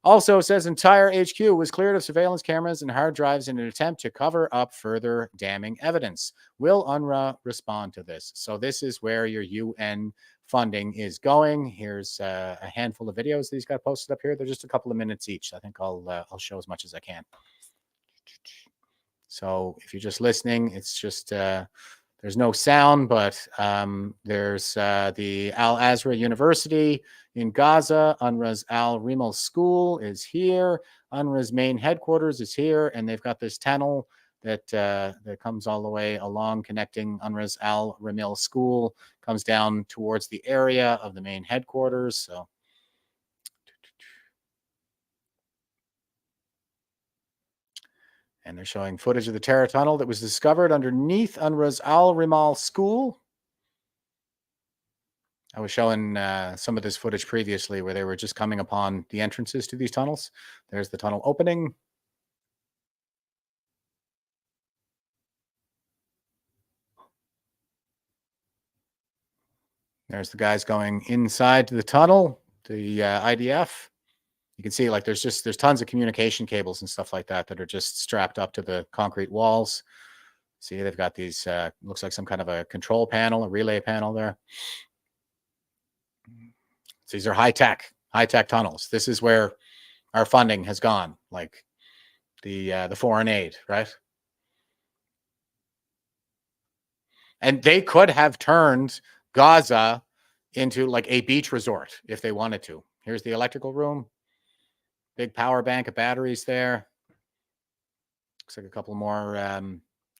Also says entire HQ was cleared of surveillance cameras and hard drives in an attempt to cover up further damning evidence. Will UNRWA respond to this? So this is where your UN funding is going. Here's a handful of videos that he's got posted up here. They're just a couple of minutes each. I think I'll show as much as I can. So if you're just listening, it's just there's no sound, but there's the Al Azra University in Gaza. UNRWA's Al Rimal School is here. UNRWA's main headquarters is here, and they've got this tunnel that comes all the way along, connecting UNRWA's Al Rimal School, comes down towards the area of the main headquarters. So. And they're showing footage of the terror tunnel that was discovered underneath UNRWA's Al Rimal school. I was showing some of this footage previously where they were just coming upon the entrances to these tunnels. There's the tunnel opening. There's the guys going inside to the tunnel, the IDF. You can see like there's tons of communication cables and stuff like that are just strapped up to the concrete walls. See, they've got these, looks like some kind of a control panel, a relay panel there. So these are high-tech tunnels. This is where our funding has gone, like the foreign aid, right? And they could have turned Gaza into like a beach resort if they wanted to. Here's the electrical room. Big power bank of batteries there. Looks like a couple more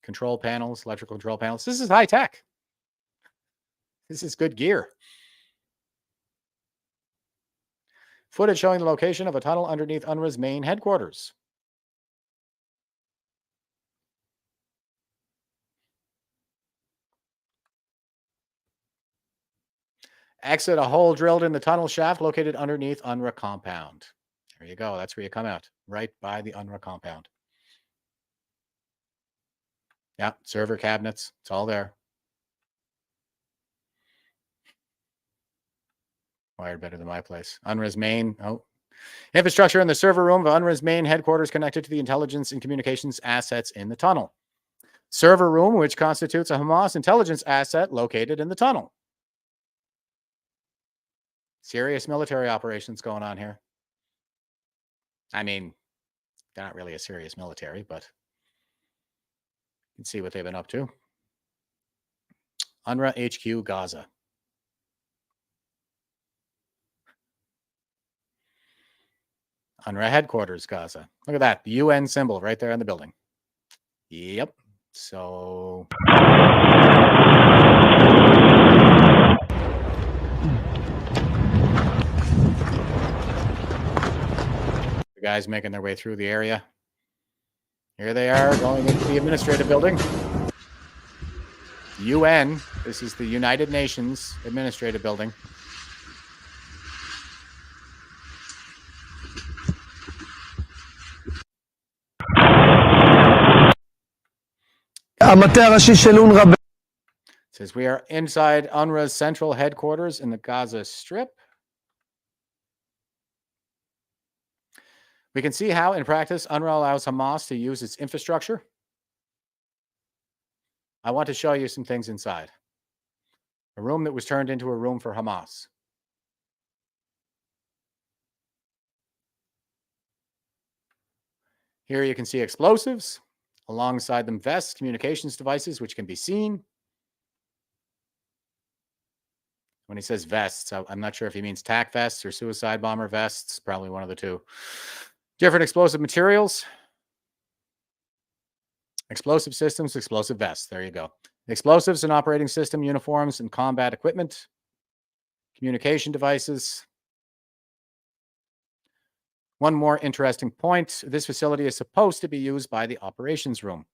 control panels, electrical control panels. This is high tech. This is good gear. Footage showing the location of a tunnel underneath UNRWA's main headquarters. Exit a hole drilled in the tunnel shaft located underneath UNRWA compound. There you go. That's where you come out, right by the UNRWA compound. Yeah, server cabinets. It's all there. Wired better than my place. UNRWA's main infrastructure in the server room of UNRWA's main headquarters connected to the intelligence and communications assets in the tunnel. Server room, which constitutes a Hamas intelligence asset located in the tunnel. Serious military operations going on here. I mean, they're not really a serious military, but you can see what they've been up to. UNRWA HQ Gaza. UNRWA headquarters Gaza. Look at that. The UN symbol right there in the building. Yep. So the guys making their way through the area. Here they are going into the administrative building. UN. This is the United Nations administrative building. Says we are inside UNRWA's central headquarters in the Gaza Strip. We can see how, in practice, UNRWA allows Hamas to use its infrastructure. I want to show you some things inside. A room that was turned into a room for Hamas. Here you can see explosives. Alongside them, vests, communications devices, which can be seen. When he says vests, I'm not sure if he means tac vests or suicide bomber vests. Probably one of the two. Different explosive materials. Explosive systems, explosive vests. There you go. Explosives and operating system uniforms and combat equipment. Communication devices. One more interesting point. This facility is supposed to be used by the operations room.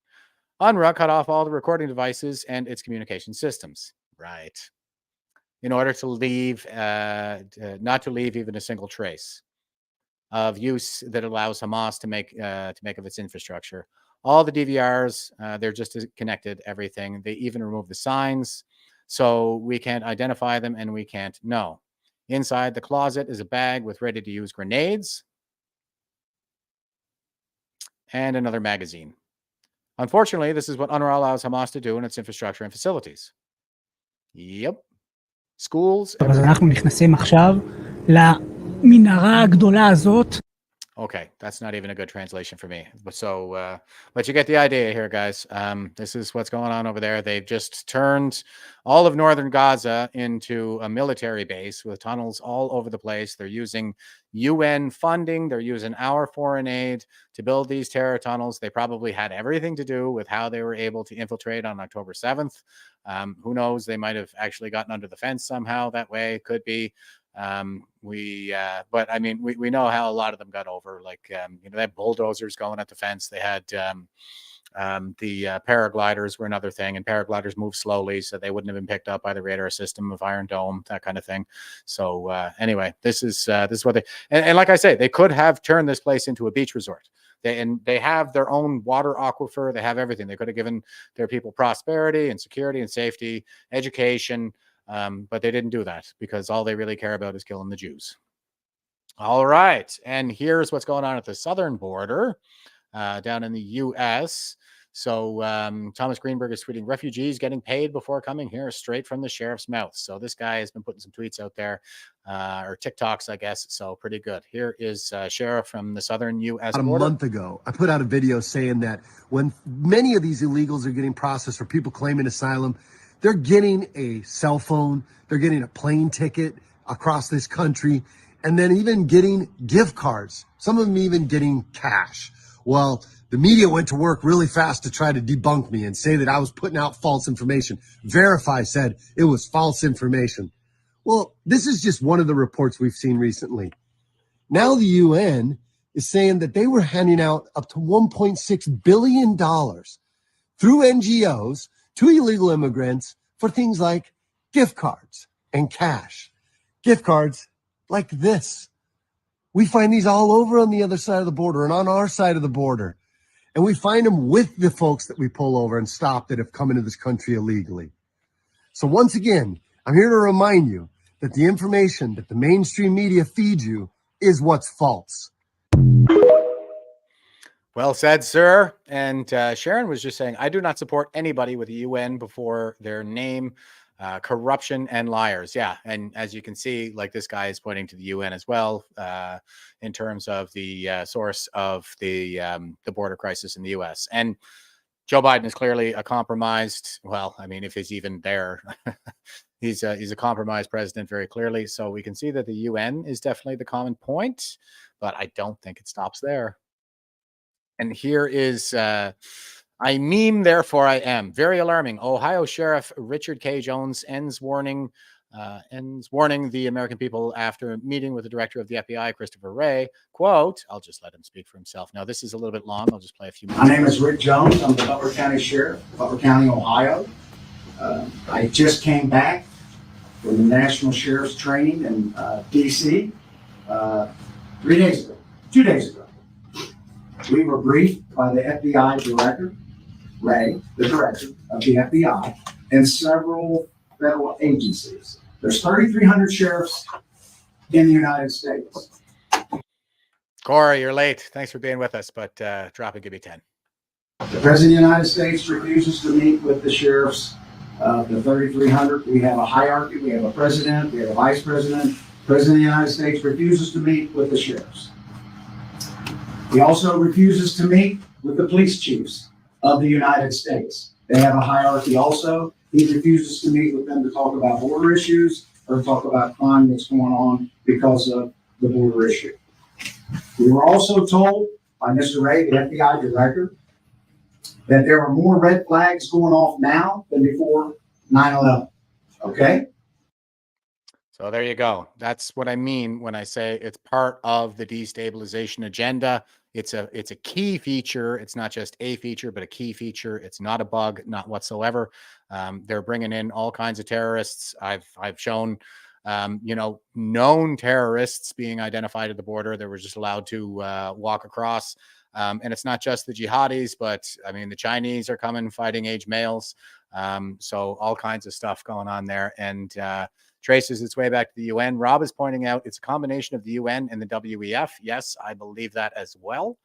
UNRWA cut off all the recording devices and its communication systems. Right. In order to leave, not to leave even a single trace of use that allows Hamas to make of its infrastructure. All the DVRs, they're just connected, everything. They even remove the signs, so we can't identify them and we can't know. Inside the closet is a bag with ready-to-use grenades and another magazine. Unfortunately, this is what UNRWA allows Hamas to do in its infrastructure and facilities. Yep. Schools. אז אנחנו נכנסים עכשיו למנהרה הגדולה הזאת. Okay, that's not even a good translation for me. So, but you get the idea here, guys. This is what's going on over there. They've just turned all of northern Gaza into a military base with tunnels all over the place. They're using UN funding. They're using our foreign aid to build these terror tunnels. They probably had everything to do with how they were able to infiltrate on October 7th. Who knows? They might have actually gotten under the fence somehow that way. Could be. But I mean, we know how a lot of them got over. Like, they had bulldozers going at the fence. They had the paragliders were another thing, and paragliders move slowly, so they wouldn't have been picked up by the radar system of Iron Dome, that kind of thing. So anyway, this is what they and like I say, they could have turned this place into a beach resort. They have their own water aquifer. They have everything. They could have given their people prosperity and security and safety, education, but they didn't do that because all they really care about is killing the Jews. All right, and here's what's going on at the southern border down in the U.S. So Thomas Greenberg is tweeting, refugees getting paid before coming here straight from the sheriff's mouth. So this guy has been putting some tweets out there, or TikToks, I guess. So pretty good. Here is sheriff from the southern U.S. About a month ago, I put out a video saying that when many of these illegals are getting processed for people claiming asylum, they're getting a cell phone, they're getting a plane ticket across this country, and then even getting gift cards. Some of them even getting cash. Well, the media went to work really fast to try to debunk me and say that I was putting out false information. Verify said it was false information. Well, this is just one of the reports we've seen recently. Now the UN is saying that they were handing out up to $1.6 billion through NGOs to illegal immigrants for things like gift cards and cash. Gift cards like this. We find these all over on the other side of the border and on our side of the border. And we find them with the folks that we pull over and stop that have come into this country illegally. So once again, I'm here to remind you that the information that the mainstream media feeds you is what's false. Well said, sir. And Sharon was just saying, I do not support anybody with the UN before their name. Corruption and liars. Yeah. And as you can see, like this guy is pointing to the UN as well, in terms of the source of the border crisis in the US. And Joe Biden is clearly a compromised, well, I mean, if he's even there, he's a compromised president very clearly. So we can see that the UN is definitely the common point, but I don't think it stops there. And here is I meme, therefore I am. Very alarming. Ohio Sheriff Richard K. Jones ends warning the American people after meeting with the director of the FBI, Christopher Wray. Quote, I'll just let him speak for himself. Now, this is a little bit long. I'll just play a few minutes. My name is Rick Jones. I'm the Butler County Sheriff, Butler County, Ohio. I just came back from the National Sheriff's Training in D.C. 2 days ago. We were briefed by the FBI director, Ray, the director of the FBI, and several federal agencies. There's 3,300 sheriffs in the United States. Corey, you're late. Thanks for being with us, but drop it, give me 10. The President of the United States refuses to meet with the sheriffs, the 3,300. We have a hierarchy. We have a president. We have a vice president. The President of the United States refuses to meet with the sheriffs. He also refuses to meet with the police chiefs of the United States. They have a hierarchy also. He refuses to meet with them to talk about border issues or talk about crime that's going on because of the border issue. We were also told by Mr. Ray, the FBI director, that there are more red flags going off now than before 9/11. Okay? So there you go. That's what I mean when I say it's part of the destabilization agenda. It's a key feature. It's not just a feature, but a key feature. It's not a bug, not whatsoever. They're bringing in all kinds of terrorists. I've shown, known terrorists being identified at the border. They were just allowed to walk across. And it's not just the jihadis, but I mean, the Chinese are coming fighting age males. So all kinds of stuff going on there. And traces its way back to the UN. Rob is pointing out it's a combination of the UN and the WEF. Yes, I believe that as well.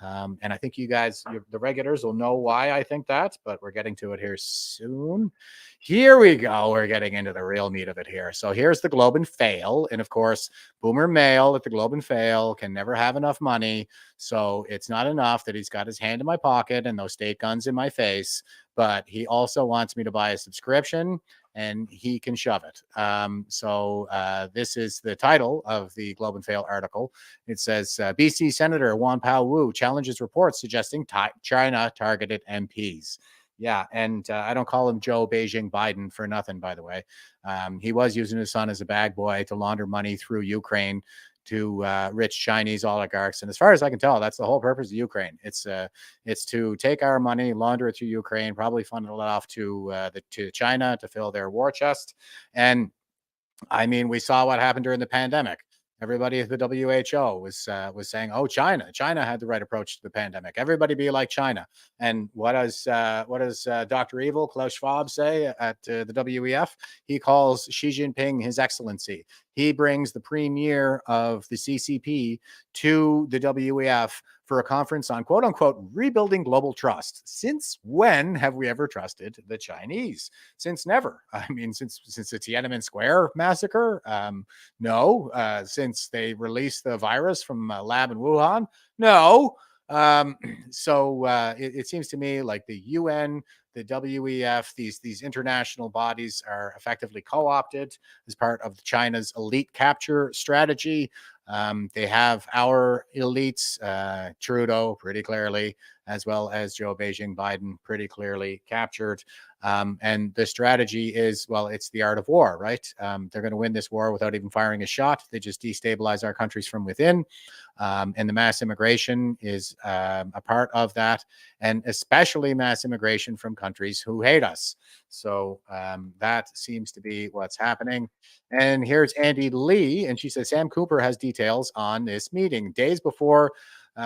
And I think you guys, the regulars, will know why I think that, but we're getting to it here soon. Here we go. We're getting into the real meat of it here. So here's the Globe and Fail. And of course, Boomer Male at the Globe and Fail can never have enough money. So it's not enough that he's got his hand in my pocket and those state guns in my face, but he also wants me to buy a subscription and he can shove it. This is the title of the Globe and Fail article. It says, BC Senator Wan Pao Wu challenges reports suggesting China targeted MPs. Yeah, and I don't call him Joe Beijing Biden for nothing, by the way. He was using his son as a bag boy to launder money through Ukraine to rich Chinese oligarchs. And as far as I can tell, that's the whole purpose of Ukraine. It's to take our money, launder it through Ukraine, probably funnel it off to China to fill their war chest. And I mean, we saw what happened during the pandemic. Everybody at the WHO was saying, "Oh, China had the right approach to the pandemic. Everybody be like China." And what does Dr. Evil Klaus Schwab say at the WEF? He calls Xi Jinping His Excellency. He brings the premier of the CCP to the WEF for a conference on "quote unquote" rebuilding global trust. Since when have we ever trusted the Chinese? Since never. I mean, since the Tiananmen Square massacre? No. Since they released the virus from a lab in Wuhan? No. So it seems to me like the UN, the WEF, these international bodies are effectively co-opted as part of China's elite capture strategy. They have our elites, Trudeau pretty clearly, as well as Joe Beijing Biden pretty clearly captured. And the strategy is, well, it's the art of war, right? They're going to win this war without even firing a shot. They just destabilize our countries from within. And the mass immigration is a part of that, and especially mass immigration from countries who hate us. So that seems to be what's happening. And here's Andy Lee, and she says, Sam Cooper has details on this meeting. Days before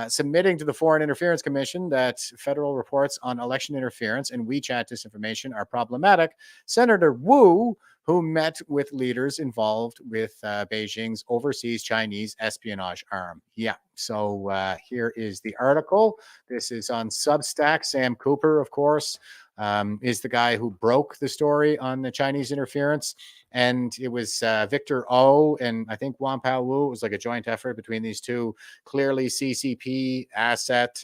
submitting to the Foreign Interference Commission that federal reports on election interference and WeChat disinformation are problematic, Senator Wu, who met with leaders involved with Beijing's overseas Chinese espionage arm. Yeah, so here is the article. This is on Substack. Sam Cooper, of course, is the guy who broke the story on the Chinese interference. And it was Victor O and I think Wampao Wu. It was like a joint effort between these two clearly CCP asset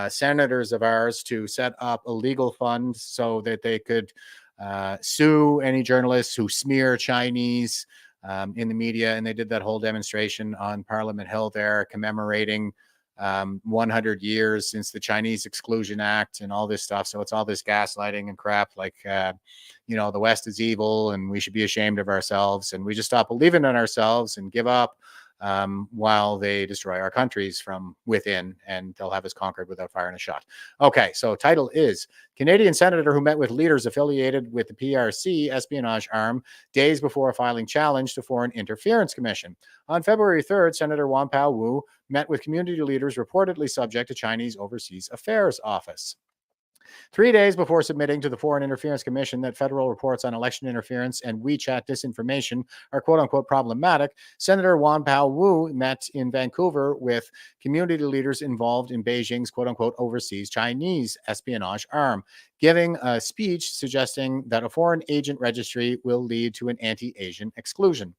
senators of ours to set up a legal fund so that they could sue any journalists who smear Chinese in the media. And they did that whole demonstration on Parliament Hill there, commemorating 100 years since the Chinese Exclusion Act and all this stuff. So it's all this gaslighting and crap, like, the West is evil and we should be ashamed of ourselves. And we just stop believing in ourselves and give up while they destroy our countries from within, and they'll have us conquered without firing a shot. Okay, so title is Canadian Senator who met with leaders affiliated with the PRC espionage arm days before filing challenge to Foreign Interference Commission. On February 3rd, Senator Wampao Wu met with community leaders reportedly subject to Chinese Overseas Affairs Office. 3 days before submitting to the Foreign Interference Commission that federal reports on election interference and WeChat disinformation are "quote unquote" problematic, Senator Wampao Wu met in Vancouver with community leaders involved in Beijing's "quote unquote" overseas Chinese espionage arm, giving a speech suggesting that a foreign agent registry will lead to an anti-Asian exclusion.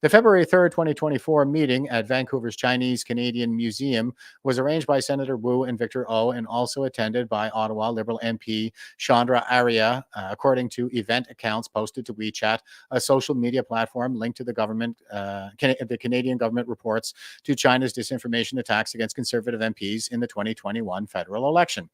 The February 3rd, 2024 meeting at Vancouver's Chinese Canadian Museum was arranged by Senator Wu and Victor O and also attended by Ottawa Liberal MP Chandra Arya, according to event accounts posted to WeChat, a social media platform linked to the government. The Canadian government reports to China's disinformation attacks against Conservative MPs in the 2021 federal election.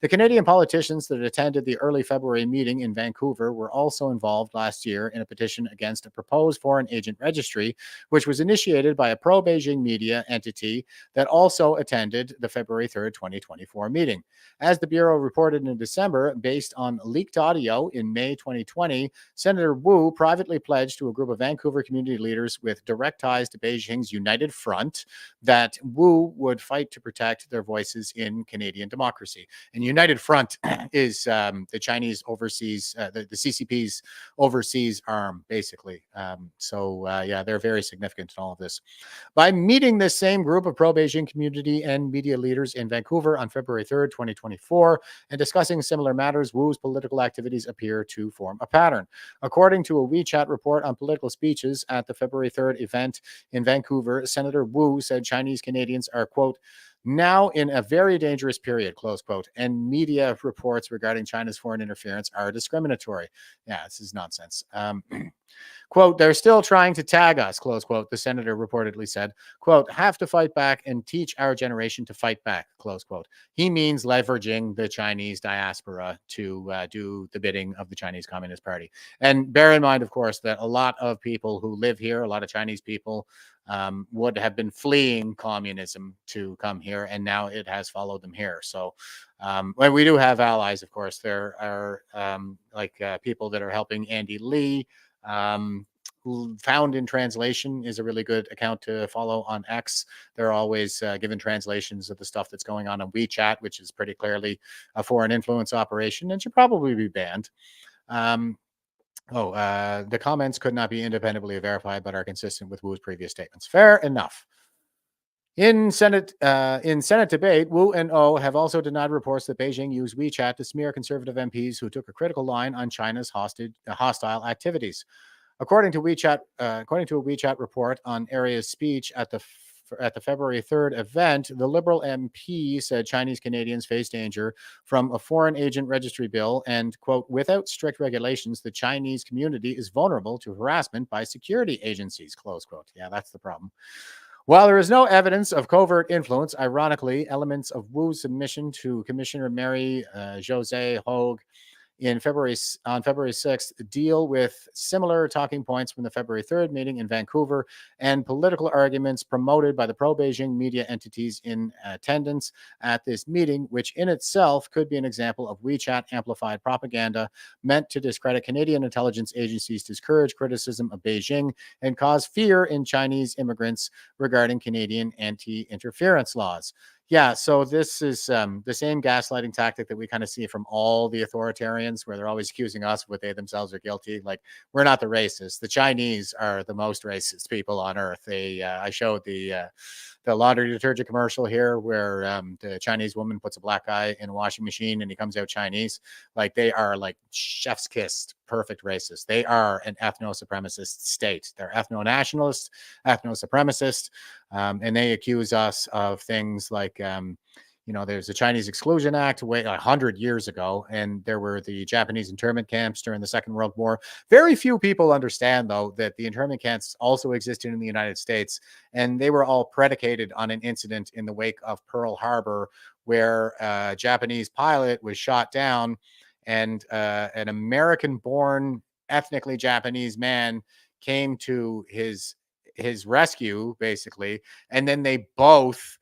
The Canadian politicians that attended the early February meeting in Vancouver were also involved last year in a petition against a proposed foreign agent registry, which was initiated by a pro-Beijing media entity that also attended the February 3rd, 2024 meeting. As the Bureau reported in December, based on leaked audio in May 2020, Senator Wu privately pledged to a group of Vancouver community leaders with direct ties to Beijing's United Front that Wu would fight to protect their voices in Canadian democracy. And United Front is the Chinese overseas, the CCP's overseas arm, basically. Yeah, they're very significant in all of this. By meeting this same group of pro-Beijing community and media leaders in Vancouver on February 3rd, 2024, and discussing similar matters, Wu's political activities appear to form a pattern. According to a WeChat report on political speeches at the February 3rd event in Vancouver, Senator Wu said Chinese Canadians are, quote, now in a very dangerous period, close quote, and media reports regarding China's foreign interference are discriminatory. Yeah, this is nonsense. Quote, they're still trying to tag us, close quote, the senator reportedly said. Quote, have to fight back and teach our generation to fight back, close quote. He means leveraging the Chinese diaspora to do the bidding of the Chinese Communist Party. And bear in mind, of course, that a lot of people who live here, a lot of Chinese people, would have been fleeing communism to come here, and now it has followed them here. So well, we do have allies, of course. There are people that are helping Andy Lee, who Found in Translation is a really good account to follow on X. They're always giving translations of the stuff that's going on WeChat, which is pretty clearly a foreign influence operation and should probably be banned. The comments could not be independently verified, but are consistent with Wu's previous statements. Fair enough. In Senate debate, Wu and O have also denied reports that Beijing used WeChat to smear conservative MPs who took a critical line on China's hostile activities. According to a WeChat report on Aria's speech at the February 3rd event, the Liberal MP said Chinese Canadians face danger from a foreign agent registry bill and, quote, without strict regulations, the Chinese community is vulnerable to harassment by security agencies, close quote. Yeah, that's the problem. While there is no evidence of covert influence, ironically, elements of Wu's submission to Commissioner Mary Jose Hogue on February 6th deal with similar talking points from the February 3rd meeting in Vancouver and political arguments promoted by the pro-Beijing media entities in attendance at this meeting, which in itself could be an example of WeChat amplified propaganda meant to discredit Canadian intelligence agencies, discourage criticism of Beijing, and cause fear in Chinese immigrants regarding Canadian anti-interference laws. Yeah, so this is the same gaslighting tactic that we kind of see from all the authoritarians, where they're always accusing us of what they themselves are guilty. Like, we're not the racists. The Chinese are the most racist people on earth. I showed the laundry detergent commercial here where the Chinese woman puts a black guy in a washing machine and he comes out Chinese. Like, they are like chef's kissed, perfect racists. They are an ethno-supremacist state. They're ethno-nationalist, ethno-supremacist, and they accuse us of things like, there's a Chinese Exclusion Act 100 years ago, and there were the Japanese internment camps during the Second World War. Very few people understand, though, that the internment camps also existed in the United States, and they were all predicated on an incident in the wake of Pearl Harbor, where a Japanese pilot was shot down, and an American-born, ethnically Japanese man came to his rescue, basically, and then they both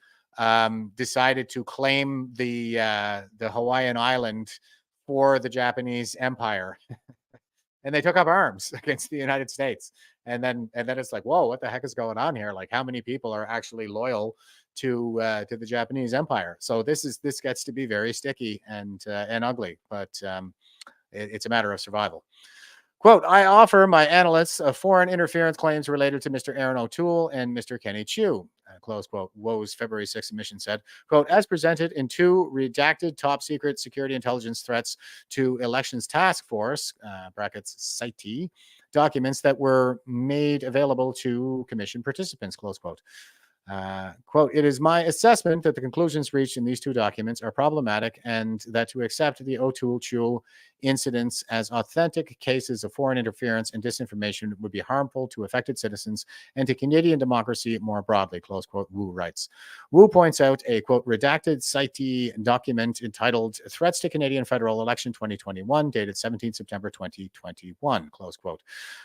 decided to claim the Hawaiian island for the Japanese Empire, and they took up arms against the United States. And then it's like, whoa, what the heck is going on here? Like, how many people are actually loyal to the Japanese Empire? So this gets to be very sticky and ugly, but it's a matter of survival. Quote, I offer my analysts of foreign interference claims related to Mr. Aaron O'Toole and Mr. Kenny Chiu, close quote. Wo's February 6th submission said, quote, as presented in two redacted top secret security intelligence threats to Elections Task Force, brackets CITE, documents that were made available to commission participants, close quote. Quote, it is my assessment that the conclusions reached in these two documents are problematic and that to accept the O'Toole-Chiu incidents as authentic cases of foreign interference and disinformation would be harmful to affected citizens and to Canadian democracy more broadly, close quote, Wu writes. Wu points out a, quote, redacted CITE document entitled Threats to Canadian Federal Election 2021, dated 17 September 2021, close quote.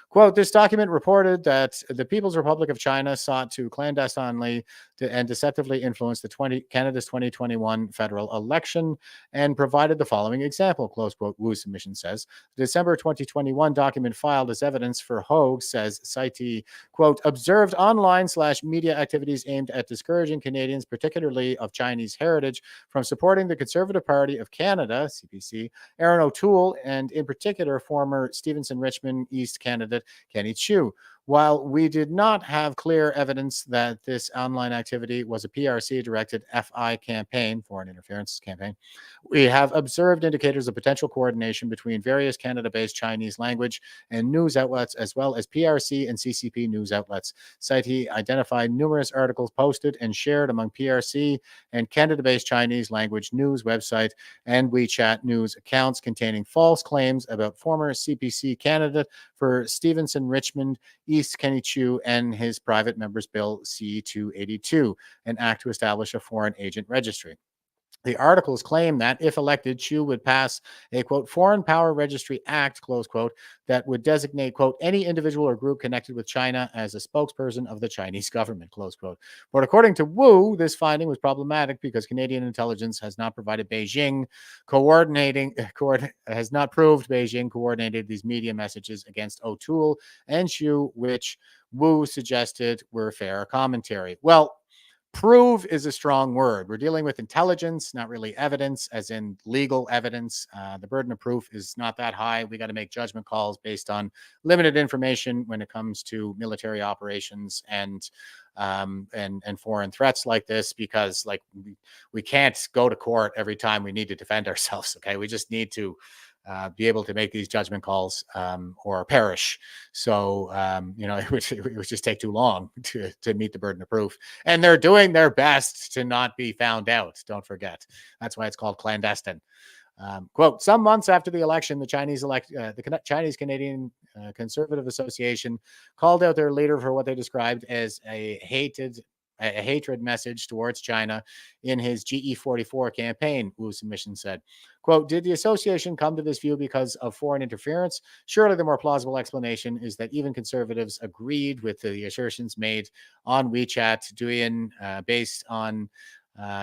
Quote, this document reported that the People's Republic of China sought to clandestinely and deceptively influence Canada's 2021 federal election and provided the following example, close quote, Wu's submission says. The December 2021 document filed as evidence for Hogue says CITE, quote, observed online/media activities aimed at discouraging Canadians, particularly of Chinese heritage, from supporting the Conservative Party of Canada, CPC, Aaron O'Toole, and in particular, former Stevenson-Richmond East candidate Kenny Chiu. While we did not have clear evidence that this online activity was a PRC-directed FI campaign, foreign interference campaign, we have observed indicators of potential coordination between various Canada-based Chinese language and news outlets, as well as PRC and CCP news outlets. Saiti identified numerous articles posted and shared among PRC and Canada-based Chinese language news website and WeChat news accounts containing false claims about former CPC candidate for Stevenson Richmond, East Kenny Chu, and his private members bill C-282, an act to establish a foreign agent registry. The articles claim that if elected, Chu would pass a, quote, Foreign Power Registry Act, close quote, that would designate, quote, any individual or group connected with China as a spokesperson of the Chinese government, close quote. But according to Wu, this finding was problematic because Canadian intelligence has not provided Beijing has not proved Beijing coordinated these media messages against O'Toole and Chu, which Wu suggested were fair commentary. Well, prove is a strong word. We're dealing with intelligence, not really evidence, as in legal evidence. The burden of proof is not that high. We got to make judgment calls based on limited information when it comes to military operations and foreign threats like this, because like we can't go to court every time we need to defend ourselves. Okay, we just need to be able to make these judgment calls or perish. So, it would just take too long to meet the burden of proof. And they're doing their best to not be found out. Don't forget. That's why it's called clandestine. Quote, some months after the election, the Chinese Canadian Conservative Association called out their leader for what they described as a hatred message towards China in his GE44 campaign, Wu's submission said. Quote, did the association come to this view because of foreign interference? Surely the more plausible explanation is that even conservatives agreed with the assertions made on WeChat, based on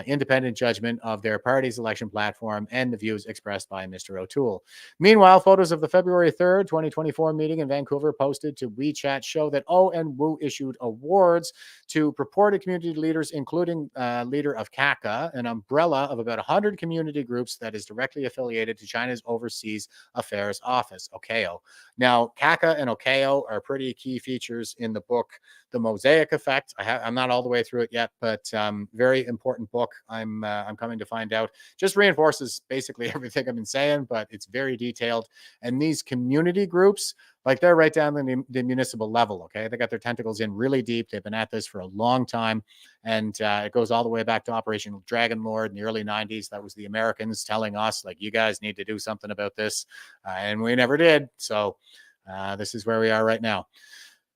independent judgment of their party's election platform and the views expressed by Mr. O'Toole. Meanwhile, photos of the February 3rd, 2024 meeting in Vancouver posted to WeChat show that O and Wu issued awards to purported community leaders, including leader of CACA, an umbrella of about 100 community groups that is directly affiliated to China's Overseas Affairs Office, OCAO. Now, CACA and OCAO are pretty key features in the book, The Mosaic Effect. I'm not all the way through it yet, but very important book. I'm coming to find out. Just reinforces basically everything I've been saying, but it's very detailed. And these community groups, like they're right down the municipal level. Okay, they got their tentacles in really deep. They've been at this for a long time, and it goes all the way back to Operation Dragon Lord in the early '90s. That was the Americans telling us, like, you guys need to do something about this, and we never did. So this is where we are right now.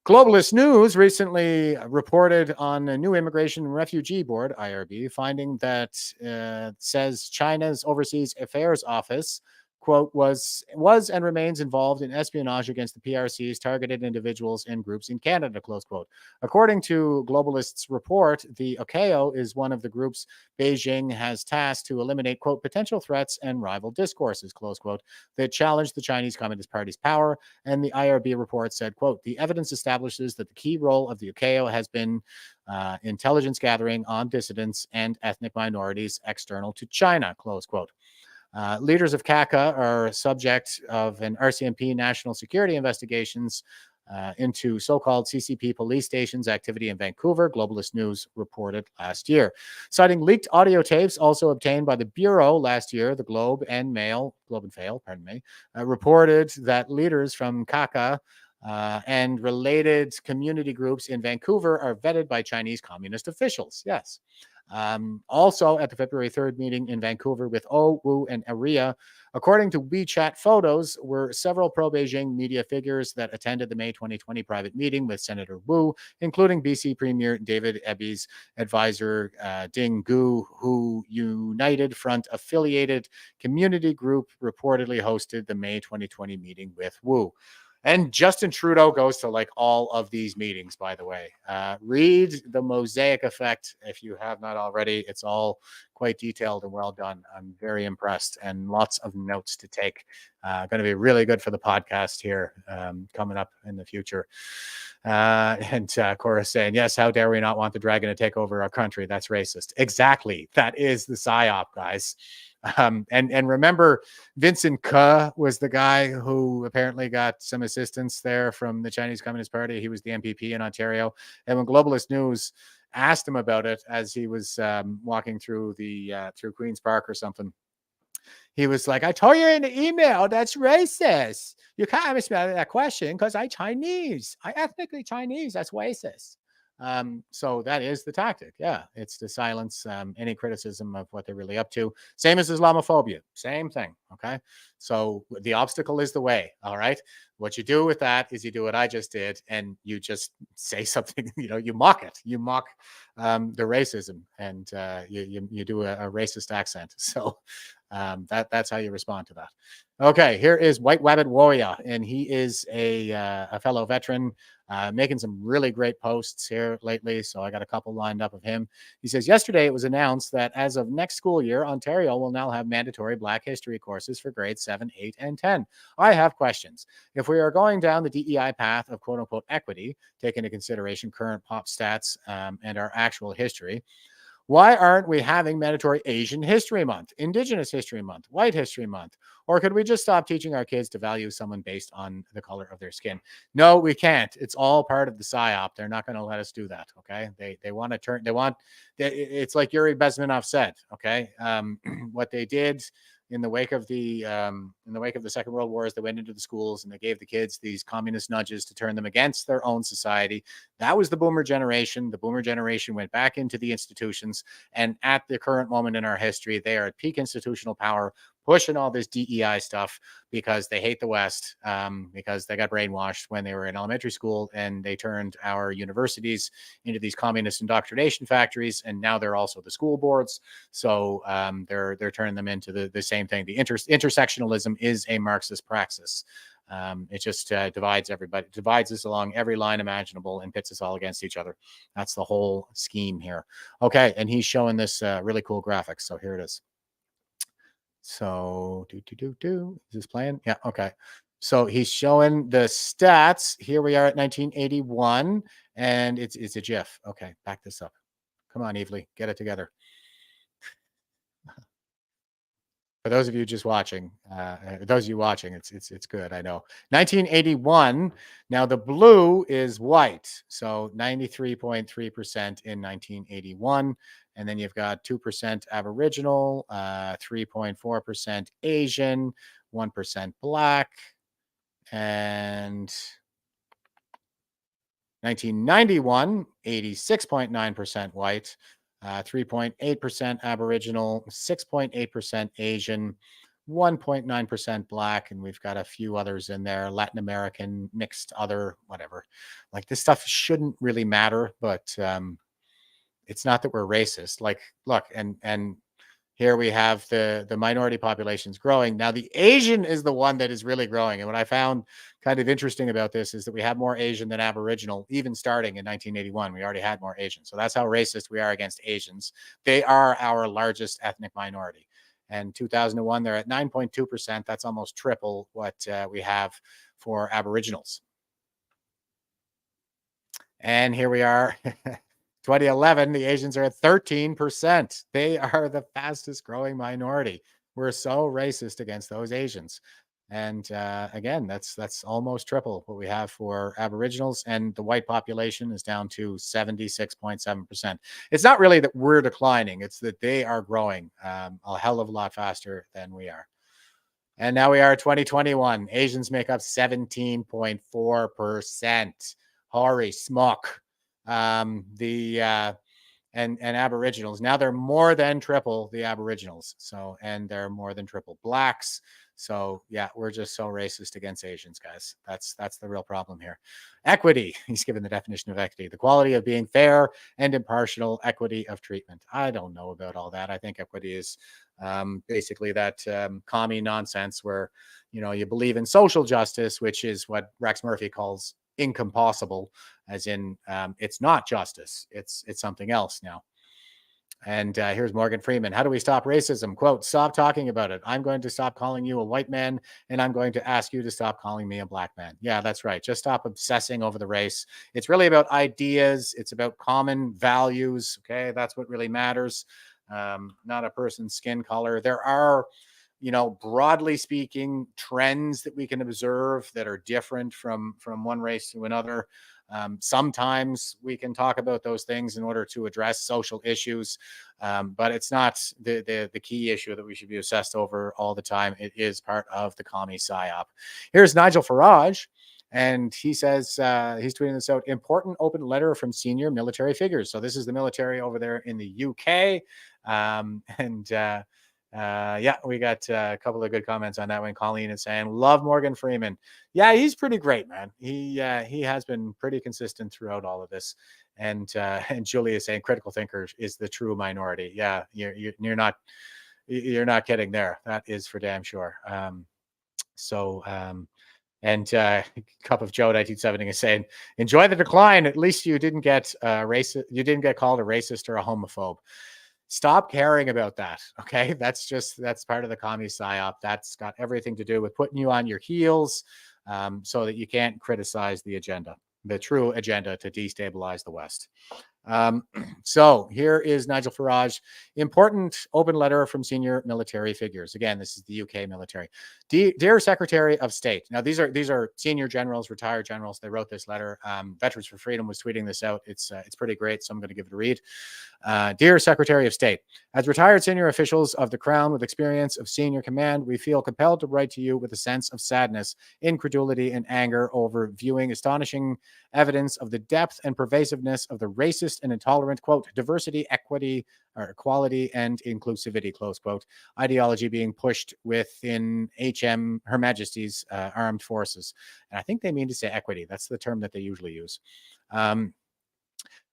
Globalist News recently reported on a new Immigration and Refugee Board, IRB, finding that says China's Overseas Affairs Office, quote, was and remains involved in espionage against the PRC's targeted individuals and groups in Canada, close quote. According to Globalist's report, the OCAO is one of the groups Beijing has tasked to eliminate, quote, potential threats and rival discourses, close quote, that challenge the Chinese Communist Party's power. And the IRB report said, quote, the evidence establishes that the key role of the OCAO has been intelligence gathering on dissidents and ethnic minorities external to China, close quote. Leaders of CACA are subject of an RCMP national security investigations into so-called CCP police stations activity in Vancouver, Globalist News reported last year. Citing leaked audio tapes also obtained by the Bureau last year, the Globe and Mail, reported that leaders from CACA and related community groups in Vancouver are vetted by Chinese communist officials. Yes. Also at the February 3rd meeting in Vancouver with O, Wu, and Aria, according to WeChat photos, were several pro-Beijing media figures that attended the May 2020 private meeting with Senator Wu, including BC Premier David Eby's advisor Ding Gu, who United Front affiliated community group reportedly hosted the May 2020 meeting with Wu. And Justin Trudeau goes to like all of these meetings, by the way. Read The Mosaic Effect if you have not already. It's all quite detailed and well done. I'm very impressed, and lots of notes to take. Going to be really good for the podcast here coming up in the future. And Cora saying, yes, how dare we not want the dragon to take over our country? That's racist. Exactly. That is the PSYOP, guys. And remember, Vincent Ke was the guy who apparently got some assistance there from the Chinese Communist Party. He was the MPP in Ontario. And when Globalist News asked him about it as he was walking through through Queen's Park or something, he was like, I told you in the email that's racist. You can't ask me that question because I'm Chinese. I ethnically Chinese. That's racist. So that is the tactic. Yeah, it's to silence any criticism of what they're really up to. Same as Islamophobia. Same thing. Okay. So the obstacle is the way. All right. What you do with that is you do what I just did, and you just say something. You mock it. You mock the racism, and you do a racist accent. So that's how you respond to that. Okay, here is White Wabbit Warrior, and he is a fellow veteran making some really great posts here lately. So I got a couple lined up of him. He says, yesterday it was announced that as of next school year, Ontario will now have mandatory Black history courses for grades 7, 8, and 10. I have questions. If we are going down the DEI path of quote unquote equity, take into consideration current pop stats and our actual history, why aren't we having mandatory Asian History Month, Indigenous History Month, White History Month? Or could we just stop teaching our kids to value someone based on the color of their skin? No, we can't. It's all part of the PSYOP. They're not going to let us do that. Okay. They want to turn, it's like Yuri Bezmenov said. Okay. What they did in the wake of the Second World War is they went into the schools and they gave the kids these communist nudges to turn them against their own society. That was the boomer generation. The boomer generation went back into the institutions, and at the current moment in our history, they are at peak institutional power, pushing all this DEI stuff because they hate the West, because they got brainwashed when they were in elementary school, and they turned our universities into these communist indoctrination factories, and now they're also the school boards. So they're turning them into the same thing. The intersectionalism is a Marxist praxis. It just divides everybody, divides us along every line imaginable and pits us all against each other. That's the whole scheme here. Okay, and he's showing this really cool graphics. So here it is. So is this playing? Yeah, okay. So he's showing the stats. Here we are at 1981, and it's a GIF. Okay, back this up. Come on, Evely, get it together. For those of you just watching, it's good. I know. 1981. Now the blue is white, so 93.3% in 1981, and then you've got 2% Aboriginal, 3.4% Asian, 1% Black, and 1991, 86.9% white. 3.8% Aboriginal, 6.8% Asian, 1.9% Black, and we've got a few others in there, Latin American, mixed, other, whatever. Like, this stuff shouldn't really matter, but it's not that we're racist. Like, look, and here we have the minority populations growing. Now, the Asian is the one that is really growing. And what I found kind of interesting about this is that we have more Asian than Aboriginal, even starting in 1981. We already had more Asian. So that's how racist we are against Asians. They are our largest ethnic minority. And 2001, they're at 9.2%. That's almost triple what we have for Aboriginals. And here we are. 2011, the Asians are at 13%. They are the fastest growing minority. We're so racist against those Asians. And again, that's almost triple what we have for Aboriginals. And the white population is down to 76.7%. It's not really that we're declining. It's that they are growing a hell of a lot faster than we are. And now we are 2021. Asians make up 17.4%. Holy smoke. And Aboriginals, now they're more than triple the Aboriginals. So, and they're more than triple Blacks. So yeah, we're just so racist against Asians, guys. That's the real problem here. Equity. He's given the definition of equity: the quality of being fair and impartial, equity of treatment. I don't know about all that. I think equity is basically that commie nonsense where, you know, you believe in social justice, which is what Rex Murphy calls incompossible, as in it's not justice, it's something else now. And here's Morgan Freeman. How do we stop racism? Quote, stop talking about it. I'm going to stop calling you a white man, and I'm going to ask you to stop calling me a black man. Yeah, that's right. Just stop obsessing over the race. It's really about ideas. It's about common values. Okay, that's what really matters. not a person's skin color. There are, broadly speaking, trends that we can observe that are different from one race to another. Sometimes we can talk about those things in order to address social issues, but it's not the key issue that we should be obsessed over all the time. It is part of the commie psyop. Here's Nigel Farage, and he says, he's tweeting this out, important open letter from senior military figures. So this is the military over there in the UK. Yeah, we got a couple of good comments on that one. Colleen is saying, love Morgan Freeman. Yeah, he's pretty great, man. He has been pretty consistent throughout all of this. And Julie is saying critical thinkers is the true minority. Yeah, you're not kidding there. That is for damn sure. And Cup of Joe 1970 is saying, enjoy the decline. At least you didn't get racist. You didn't get called a racist or a homophobe. Stop caring about that. Okay. That's part of the commie psyop. That's got everything to do with putting you on your heels so that you can't criticize the agenda, the true agenda to destabilize the West. So here is Nigel Farage, important open letter from senior military figures. Again, this is the UK military. Dear Secretary of State. Now these are senior generals, retired generals. They wrote this letter. Veterans for Freedom was tweeting this out. It's pretty great. So I'm going to give it a read. Dear Secretary of State, as retired senior officials of the Crown with experience of senior command, we feel compelled to write to you with a sense of sadness, incredulity, and anger over viewing astonishing evidence of the depth and pervasiveness of the racist and intolerant, quote, diversity, equity, or equality, and inclusivity, close quote, ideology being pushed within Her Majesty's armed forces. And I think they mean to say equity. That's the term that they usually use.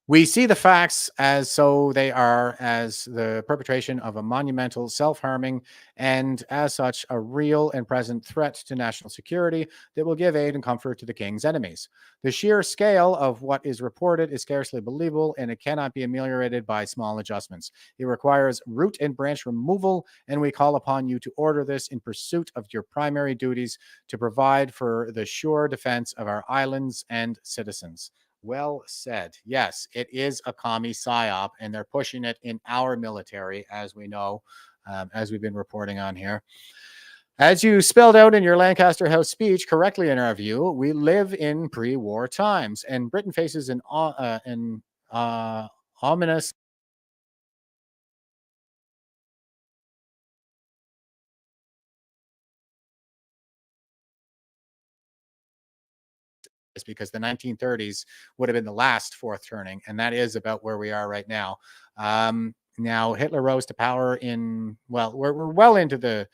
We see the facts as so they are, as the perpetration of a monumental self-harming and as such a real and present threat to national security that will give aid and comfort to the king's enemies. The sheer scale of what is reported is scarcely believable, and it cannot be ameliorated by small adjustments. It requires root and branch removal, and we call upon you to order this in pursuit of your primary duties to provide for the sure defense of our islands and citizens. Well said. Yes, it is a commie psyop, and they're pushing it in our military, as we know, as we've been reporting on here. As you spelled out in your Lancaster House speech, correctly in our view, we live in pre-war times, and Britain faces an ominous because the 1930s would have been the last fourth turning, and that is about where we are right now. Now, Hitler rose to power we're well into the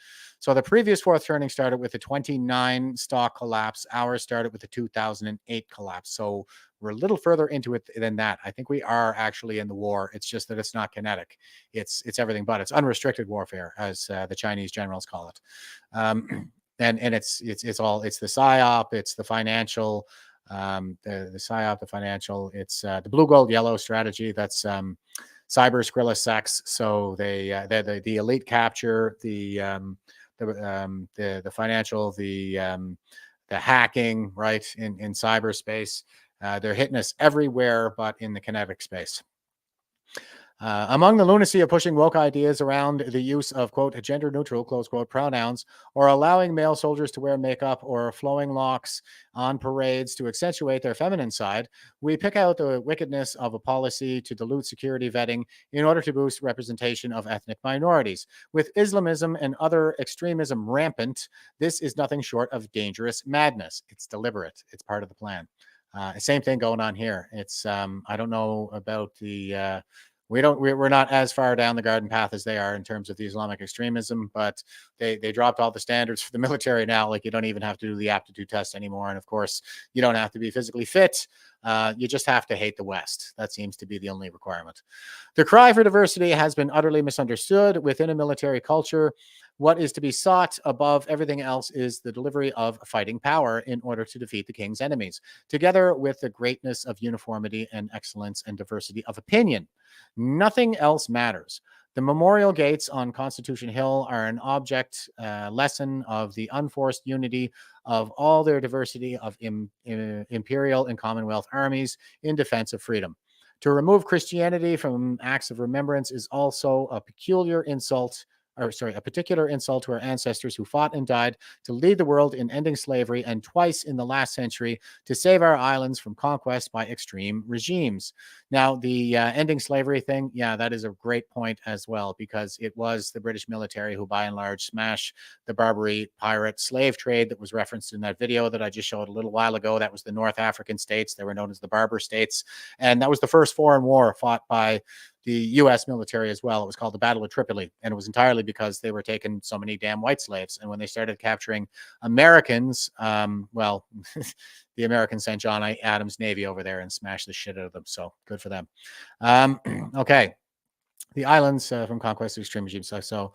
previous fourth turning started with the 29 stock collapse. Ours started with the 2008 collapse. So we're a little further into it than that. I think we are actually in the war. It's just that it's not kinetic. It's everything but. It's unrestricted warfare, as the Chinese generals call it. And it's the psyop, it's the financial, the psyop, the financial, it's the blue, gold, yellow strategy. That's cyber Skrilla sex. So the elite capture, the financial, the hacking, right, in cyberspace. They're hitting us everywhere, but in the kinetic space. Among the lunacy of pushing woke ideas around the use of, quote, gender neutral, close quote, pronouns, or allowing male soldiers to wear makeup or flowing locks on parades to accentuate their feminine side, we pick out the wickedness of a policy to dilute security vetting in order to boost representation of ethnic minorities. With Islamism and other extremism rampant, this is nothing short of dangerous madness. It's deliberate. It's part of the plan. Same thing going on here. It's I don't know about the we're not as far down the garden path as they are in terms of the Islamic extremism, but they dropped all the standards for the military now. Like, you don't even have to do the aptitude test anymore. And of course, you don't have to be physically fit. You just have to hate the West. That seems to be the only requirement. The cry for diversity has been utterly misunderstood within a military culture. What is to be sought above everything else is the delivery of fighting power in order to defeat the king's enemies, together with the greatness of uniformity and excellence and diversity of opinion. Nothing else matters. The memorial gates on Constitution Hill are an object lesson of the unforced unity of all their diversity of imperial and Commonwealth armies in defense of freedom. To remove Christianity from acts of remembrance is also a particular insult to our ancestors who fought and died to lead the world in ending slavery, and twice in the last century to save our islands from conquest by extreme regimes. Now, the ending slavery thing, yeah, that is a great point as well, because it was the British military who, by and large, smashed the Barbary pirate slave trade that was referenced in that video that I just showed a little while ago. That was the North African states. They were known as the Barbar states. And that was the first foreign war fought by the U.S. military as well. It was called the Battle of Tripoli, and it was entirely because they were taking so many damn white slaves. And when they started capturing Americans, well, the Americans sent John Adams' Navy over there and smashed the shit out of them. So good for them. Okay. The islands from conquest of extreme regimes. So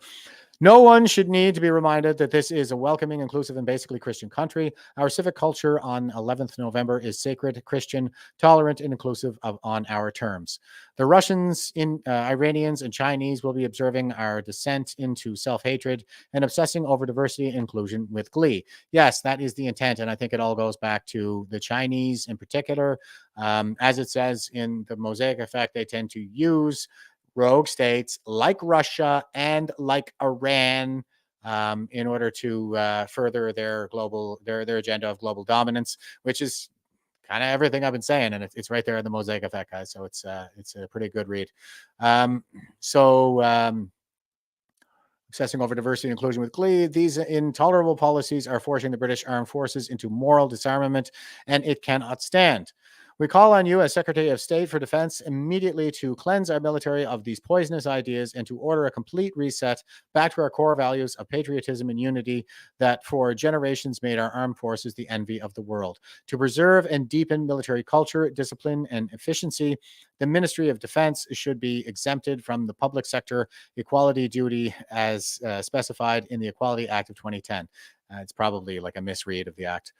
no one should need to be reminded that this is a welcoming, inclusive, and basically Christian country. Our civic culture on 11th November is sacred, Christian, tolerant, and inclusive on our terms. The Russians, Iranians, and Chinese will be observing our descent into self-hatred and obsessing over diversity and inclusion with glee. Yes, that is the intent, and I think it all goes back to the Chinese in particular. As it says in the Mosaic Effect, they tend to use rogue states like Russia and like Iran in order to further their agenda of global dominance, which is kind of everything I've been saying, and it's right there in the Mosaic Effect, guys. So it's a pretty good read. Obsessing over diversity and inclusion with glee, these intolerable policies are forcing the British Armed Forces into moral disarmament, and it cannot stand. We call on you as Secretary of State for Defense immediately to cleanse our military of these poisonous ideas and to order a complete reset back to our core values of patriotism and unity that for generations made our armed forces the envy of the world. To preserve and deepen military culture, discipline, and efficiency, the Ministry of Defense should be exempted from the public sector equality duty as specified in the Equality Act of 2010. It's probably like a misread of the act.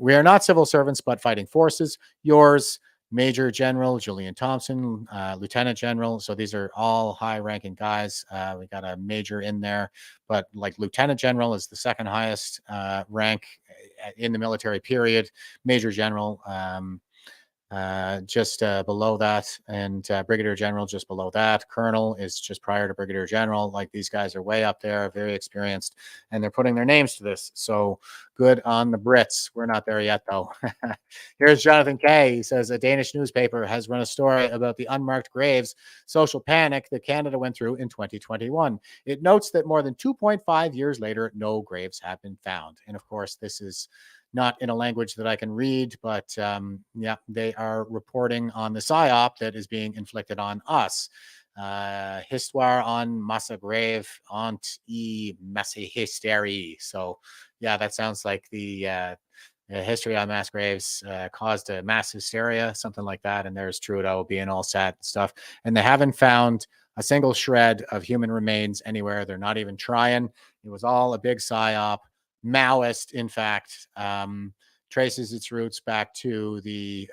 We are not civil servants, but fighting forces. Yours, Major General Julian Thompson, Lieutenant General. So these are all high-ranking guys. We got a major in there, but like Lieutenant General is the second highest rank in the military period. Major General just below that, and Brigadier General just below that. Colonel is just prior to Brigadier General. Like, these guys are way up there, very experienced, and they're putting their names to this. So good on the Brits. We're not there yet, though. Here's Jonathan Kay. He says a Danish newspaper has run a story about the unmarked graves social panic that Canada went through in 2021. It notes that more than 2.5 years later, no graves have been found. And of course, this is not in a language that I can read, but yeah, they are reporting on the PSYOP that is being inflicted on us. Histoire en masse grave ont e masse hysterie. So yeah, that sounds like the history on mass graves caused a mass hysteria, something like that. And there's Trudeau being all sad and stuff. And they haven't found a single shred of human remains anywhere. They're not even trying. It was all a big PSYOP. Maoist, in fact, traces its roots back to the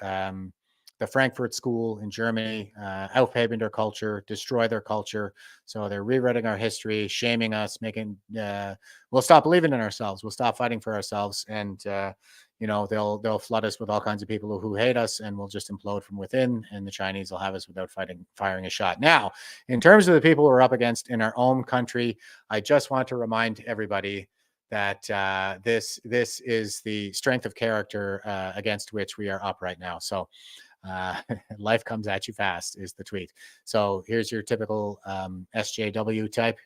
Frankfurt School in Germany, aufheben their culture, destroy their culture. So they're rewriting our history, shaming us, making we'll stop believing in ourselves, we'll stop fighting for ourselves, and you know, they'll flood us with all kinds of people who hate us, and we'll just implode from within, and the Chinese will have us without firing a shot. Now, in terms of the people we're up against in our own country, I just want to remind everybody that this is the strength of character against which we are up right now. So life comes at you fast is the tweet. So here's your typical SJW type,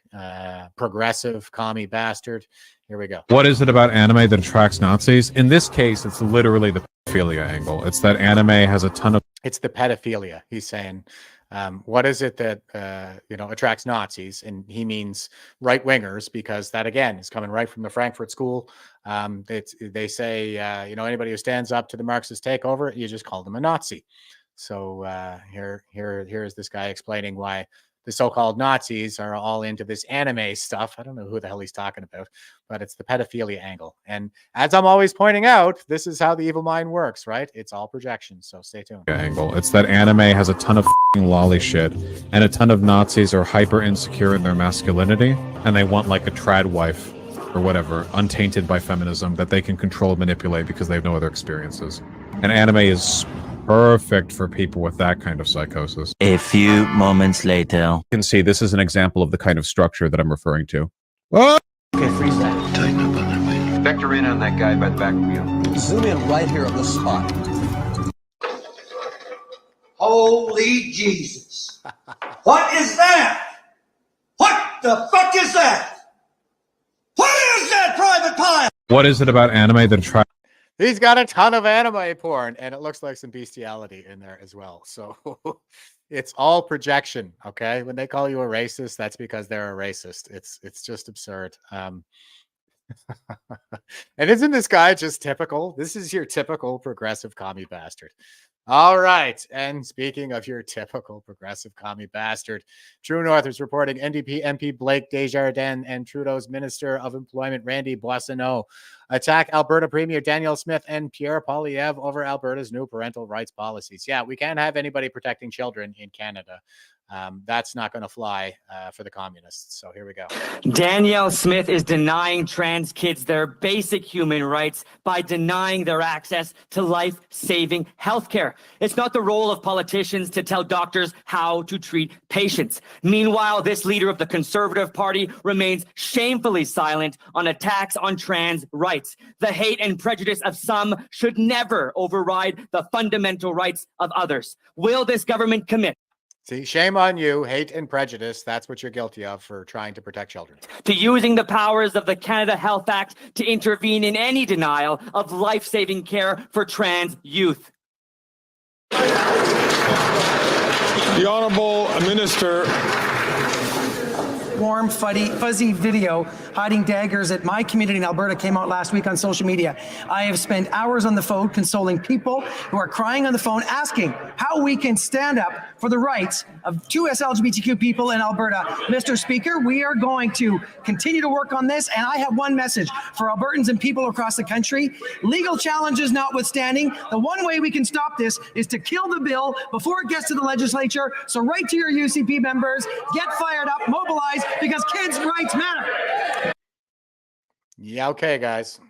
progressive commie bastard. Here we go. What is it about anime that attracts Nazis? In this case, it's literally the pedophilia angle. It's that anime has a ton of... It's the pedophilia, he's saying. What is it that attracts Nazis? And he means right wingers, because that again is coming right from the Frankfurt School. They say anybody who stands up to the Marxist takeover, you just call them a Nazi. So here is this guy explaining why the so-called Nazis are all into this anime stuff. I don't know who the hell he's talking about, but it's the pedophilia angle. And as I'm always pointing out, this is how the evil mind works, right? It's all projection. So stay tuned. Angle. It's that anime has a ton of lolly shit, and a ton of Nazis are hyper insecure in their masculinity, and they want like a trad wife or whatever, untainted by feminism, that they can control and manipulate because they have no other experiences. And anime is perfect for people with that kind of psychosis. A few moments later. You can see this is an example of the kind of structure that I'm referring to. Oh! Okay, freeze that. Tighten up on that way. Vector in on that guy by the back wheel. Zoom in right here on this spot. Holy Jesus. What is that? What the fuck is that? What is that, Private Pile? What is it about anime that attracts? He's got a ton of anime porn, and it looks like some bestiality in there as well. So it's all projection, okay? When they call you a racist, that's because they're a racist. It's just absurd. And isn't this guy just typical? This is your typical progressive commie bastard. All right. And speaking of your typical progressive commie bastard, True North is reporting NDP MP Blake Desjardins and Trudeau's Minister of Employment Randy Boissonnault attack Alberta Premier Danielle Smith and Pierre Poilievre over Alberta's new parental rights policies. Yeah, we can't have anybody protecting children in Canada. That's not going to fly for the communists. So here we go. Danielle Smith is denying trans kids their basic human rights by denying their access to life-saving healthcare. It's not the role of politicians to tell doctors how to treat patients. Meanwhile, this leader of the Conservative Party remains shamefully silent on attacks on trans rights. The hate and prejudice of some should never override the fundamental rights of others. Will this government commit? See, shame on you, hate and prejudice. That's what you're guilty of for trying to protect children. To using the powers of the Canada Health Act to intervene in any denial of life-saving care for trans youth. The Honourable Minister. Warm, fuzzy video hiding daggers at my community in Alberta came out last week on social media. I have spent hours on the phone consoling people who are crying on the phone asking how we can stand up for the rights of two LGBTQ people in Alberta. Mr. Speaker, we are going to continue to work on this, and I have one message for Albertans and people across the country. Legal challenges notwithstanding, the one way we can stop this is to kill the bill before it gets to the legislature. So write to your UCP members, get fired up, mobilize, because kids' rights matter. Yeah, okay, guys.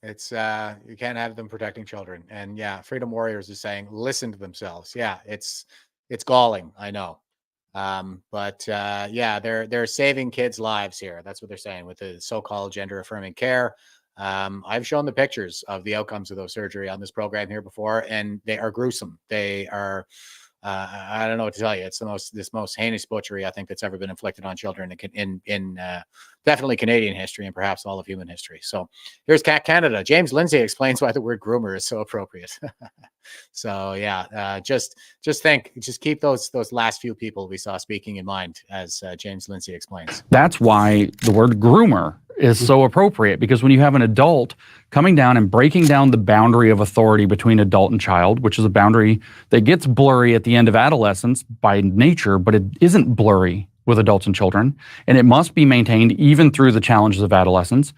It's you can't have them protecting children. And yeah, Freedom Warriors is saying listen to themselves. Yeah, it's galling, I know. But yeah, they're saving kids' lives here. That's what they're saying with the so-called gender affirming care. I've shown the pictures of the outcomes of those surgery on this program here before, and they are gruesome. They are I don't know what to tell you. It's the most heinous butchery I think that's ever been inflicted on children in definitely Canadian history and perhaps all of human history. So here's Cat Canada. James Lindsay explains why the word groomer is so appropriate. So yeah, just keep those last few people we saw speaking in mind as James Lindsay explains. That's why the word groomer is so appropriate, because when you have an adult coming down and breaking down the boundary of authority between adult and child, which is a boundary that gets blurry at the end of adolescence by nature, but it isn't blurry with adults and children, and it must be maintained even through the challenges of adolescence.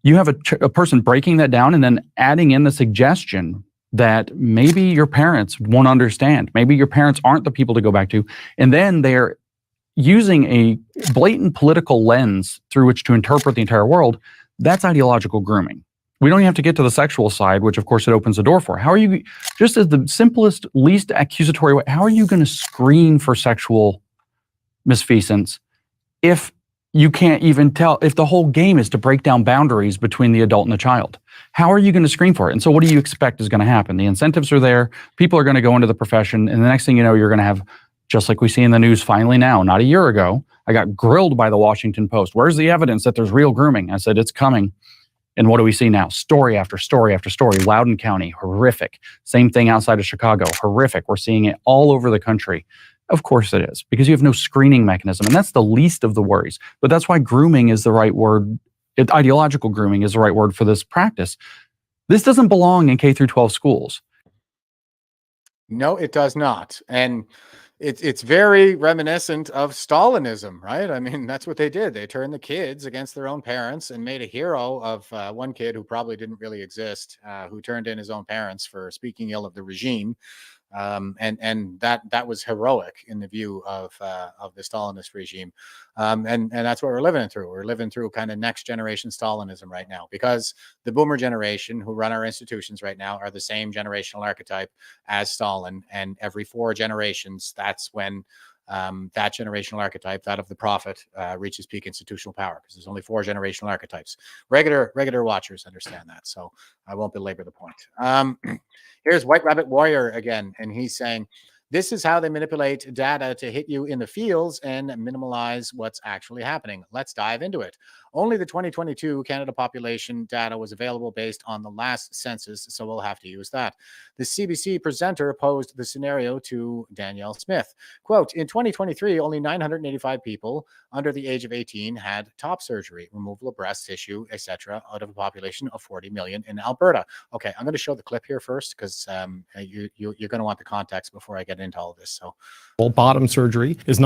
You have a person breaking that down and then adding in the suggestion that maybe your parents won't understand. Maybe your parents aren't the people to go back to. And then they're using a blatant political lens through which to interpret the entire world. That's ideological grooming. We don't even have to get to the sexual side, which of course it opens the door for. How are you, just as the simplest, least accusatory way, how are you going to screen for sexual misfeasance if you can't even tell, if the whole game is to break down boundaries between the adult and the child? How are you going to screen for it? And so what do you expect is going to happen? The incentives are there. People are going to go into the profession. And the next thing you know, you're going to have, just like we see in the news finally now, not a year ago, I got grilled by the Washington Post. Where's the evidence that there's real grooming? I said, it's coming. And what do we see now? Story after story after story. Loudoun County, horrific. Same thing outside of Chicago, horrific. We're seeing it all over the country. Of course it is, because you have no screening mechanism. And that's the least of the worries. But that's why grooming is the right word. Ideological grooming is the right word for this practice. This doesn't belong in K through 12 schools. No, it does not. And it's very reminiscent of Stalinism, right? I mean, that's what they did. They turned the kids against their own parents and made a hero of one kid who probably didn't really exist, who turned in his own parents for speaking ill of the regime. And that was heroic in the view of the Stalinist regime, and that's what we're living through. We're living through kind of next generation Stalinism right now, because the boomer generation who run our institutions right now are the same generational archetype as Stalin, and every 4 generations, that's when that generational archetype, that of the prophet, reaches peak institutional power, because there's only 4 generational archetypes. Regular watchers understand that, so I won't belabor the point. Here's White Rabbit Warrior again, and he's saying, this is how they manipulate data to hit you in the fields and minimize what's actually happening. Let's dive into it. Only the 2022 Canada population data was available based on the last census, so we'll have to use that. The CBC presenter posed the scenario to Danielle Smith. Quote, in 2023, only 985 people under the age of 18 had top surgery, removal of breast tissue, etc., out of a population of 40 million in Alberta. Okay, I'm going to show the clip here first, because you're going to want the context before I get into all of this. So, bottom surgery is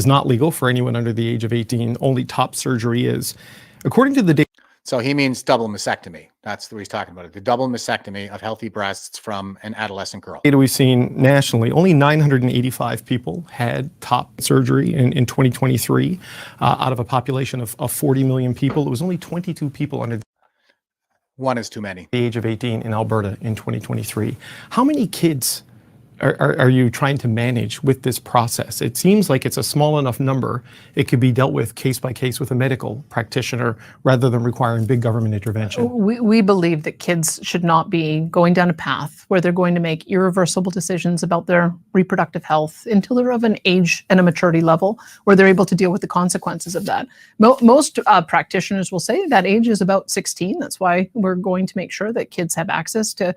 not legal for anyone under the age of 18. Only top surgery is. According to the data. So he means double mastectomy. That's what he's talking about. The double mastectomy of healthy breasts from an adolescent girl. Data we've seen nationally, only 985 people had top surgery in 2023 out of a population of 40 million people. It was only 22 people under one is too many. The age of 18 in Alberta in 2023. How many kids are you trying to manage with this process? It seems like it's a small enough number. It could be dealt with case by case with a medical practitioner rather than requiring big government intervention. We believe that kids should not be going down a path where they're going to make irreversible decisions about their reproductive health until they're of an age and a maturity level where they're able to deal with the consequences of that. Most practitioners will say that age is about 16. That's why we're going to make sure that kids have access to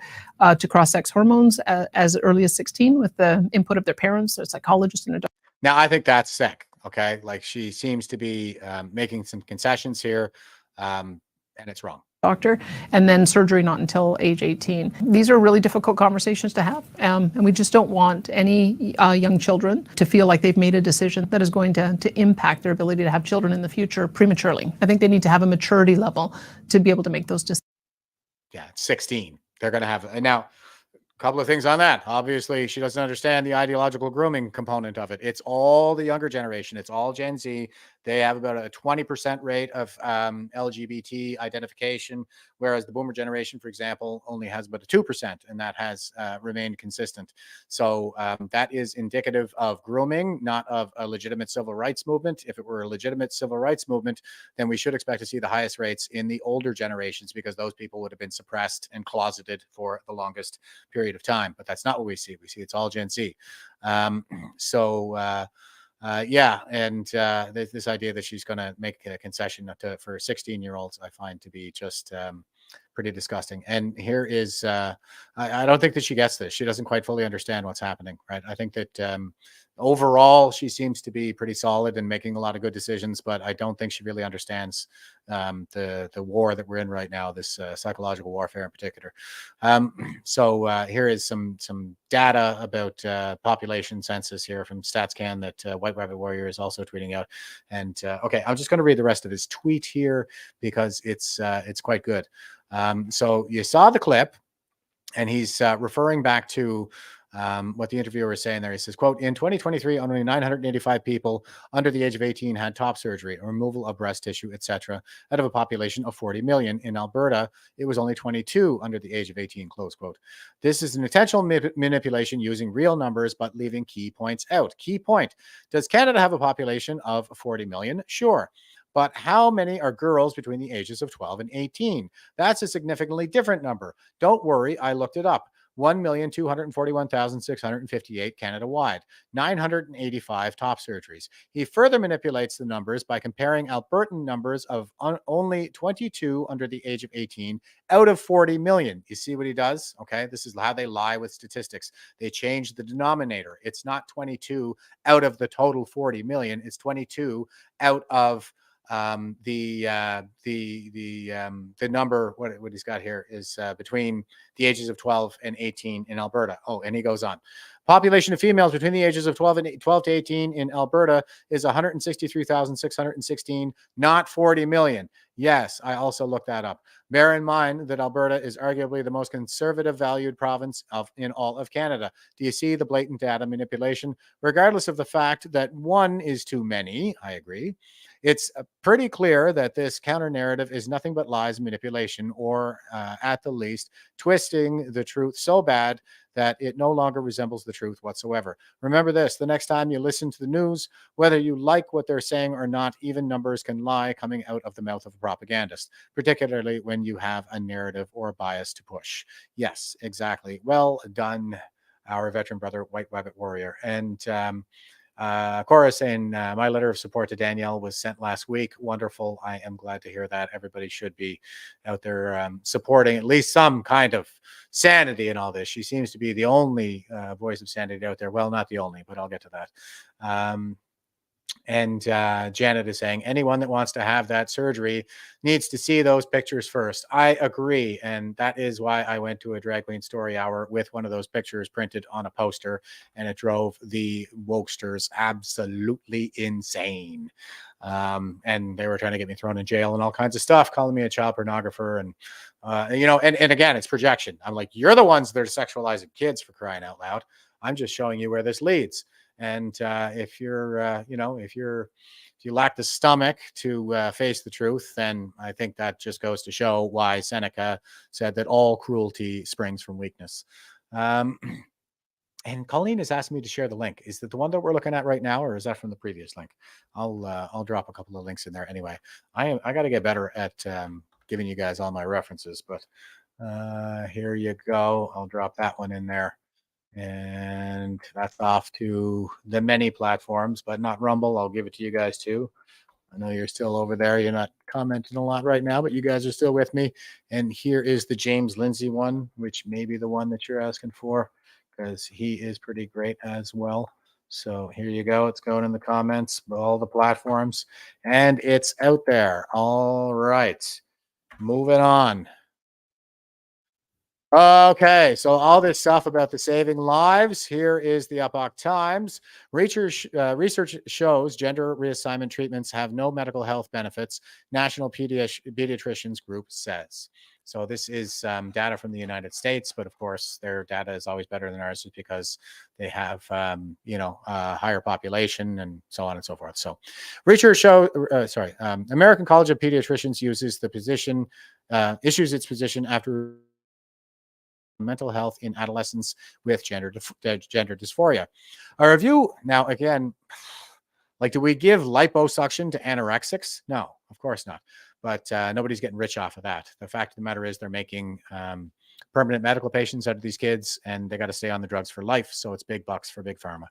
cross-sex hormones as early as 16 with the input of their parents, their psychologist, and a doctor. Now, I think that's sick. Okay, like she seems to be making some concessions here, and it's wrong. Doctor, and then surgery not until age 18. These are really difficult conversations to have, and we just don't want any young children to feel like they've made a decision that is going to impact their ability to have children in the future prematurely. I think they need to have a maturity level to be able to make those decisions. Yeah, 16. They're going to have, and now, a couple of things on that. Obviously, she doesn't understand the ideological grooming component of it. It's all the younger generation. It's all Gen Z. They have about a 20% rate of LGBT identification, whereas the boomer generation, for example, only has about a 2%, and that has remained consistent. So that is indicative of grooming, not of a legitimate civil rights movement. If it were a legitimate civil rights movement, then we should expect to see the highest rates in the older generations, because those people would have been suppressed and closeted for the longest period of time. But that's not what we see. We see it's all Gen Z. Yeah, and this idea that she's going to make a concession for 16-year-olds, I find to be just pretty disgusting. And here is, I don't think that she gets this. She doesn't quite fully understand what's happening, right? I think that overall, she seems to be pretty solid and making a lot of good decisions, but I don't think she really understands the war that we're in right now, this psychological warfare in particular. So here is some data about population census here from StatsCan that White Rabbit Warrior is also tweeting out. And okay, I'm just going to read the rest of his tweet here because it's quite good. So you saw the clip, and he's referring back to what the interviewer is saying there. He says, quote, in 2023, only 985 people under the age of 18 had top surgery, removal of breast tissue, etc., out of a population of 40 million. In Alberta, it was only 22 under the age of 18, close quote. This is an intentional manipulation using real numbers, but leaving key points out. Key point, does Canada have a population of 40 million? Sure. But how many are girls between the ages of 12 and 18? That's a significantly different number. Don't worry, I looked it up. 1,241,658 Canada-wide, 985 top surgeries. He further manipulates the numbers by comparing Albertan numbers of only 22 under the age of 18 out of 40 million. You see what he does? Okay, this is how they lie with statistics. They change the denominator. It's not 22 out of the total 40 million. It's 22 out of the number, what he's got here is between the ages of 12 and 18 in Alberta. Oh, and he goes on. Population of females between the ages of 12 to 18 in Alberta is 163,616, not 40 million. Yes, I also looked that up. Bear in mind that Alberta is arguably the most conservative valued province in all of Canada. Do you see the blatant data manipulation? Regardless of the fact that one is too many, I agree. It's pretty clear that this counter narrative is nothing but lies and manipulation, or at the least, twisting the truth so bad that it no longer resembles the truth whatsoever. Remember this, the next time you listen to the news, whether you like what they're saying or not, even numbers can lie coming out of the mouth of a propagandist, particularly when you have a narrative or a bias to push. Yes, exactly. Well done, our veteran brother, White Rabbit Warrior. And Cora saying, my letter of support to Danielle was sent last week. Wonderful. I am glad to hear that. Everybody should be out there supporting at least some kind of sanity in all this. She seems to be the only voice of sanity out there. Well, not the only, but I'll get to that. And Janet is saying, anyone that wants to have that surgery needs to see those pictures first. I agree. And that is why I went to a drag queen story hour with one of those pictures printed on a poster, and it drove the wokesters absolutely insane. And they were trying to get me thrown in jail and all kinds of stuff, calling me a child pornographer. And, and again, it's projection. I'm like, you're the ones that are sexualizing kids, for crying out loud. I'm just showing you where this leads. And if you're, if you lack the stomach to face the truth, then I think that just goes to show why Seneca said that all cruelty springs from weakness. And Colleen has asked me to share the link. Is that the one that we're looking at right now, or is that from the previous link? I'll drop a couple of links in there anyway. I got to get better at giving you guys all my references, but here you go. I'll drop that one in there. And that's off to the many platforms, but not Rumble. I'll give it to you guys too. I know you're still over there. You're not commenting a lot right now, but you guys are still with me. And here is the James Lindsay one, which may be the one that you're asking for, because he is pretty great as well. So here you go. It's going in the comments, all the platforms, and it's out there. All right, moving on. Okay, so all this stuff about the saving lives. Here is the Epoch Times. Research shows gender reassignment treatments have no medical health benefits, National Pediatricians Group says. So this is data from the United States, but of course their data is always better than ours just because they have, a higher population and so on and so forth. So research shows, American College of Pediatricians issues its position after mental health in adolescents with gender dysphoria. A review, now again, like, do we give liposuction to anorexics? No, of course not. But nobody's getting rich off of that. The fact of the matter is they're making permanent medical patients out of these kids, and they got to stay on the drugs for life. So it's big bucks for big pharma.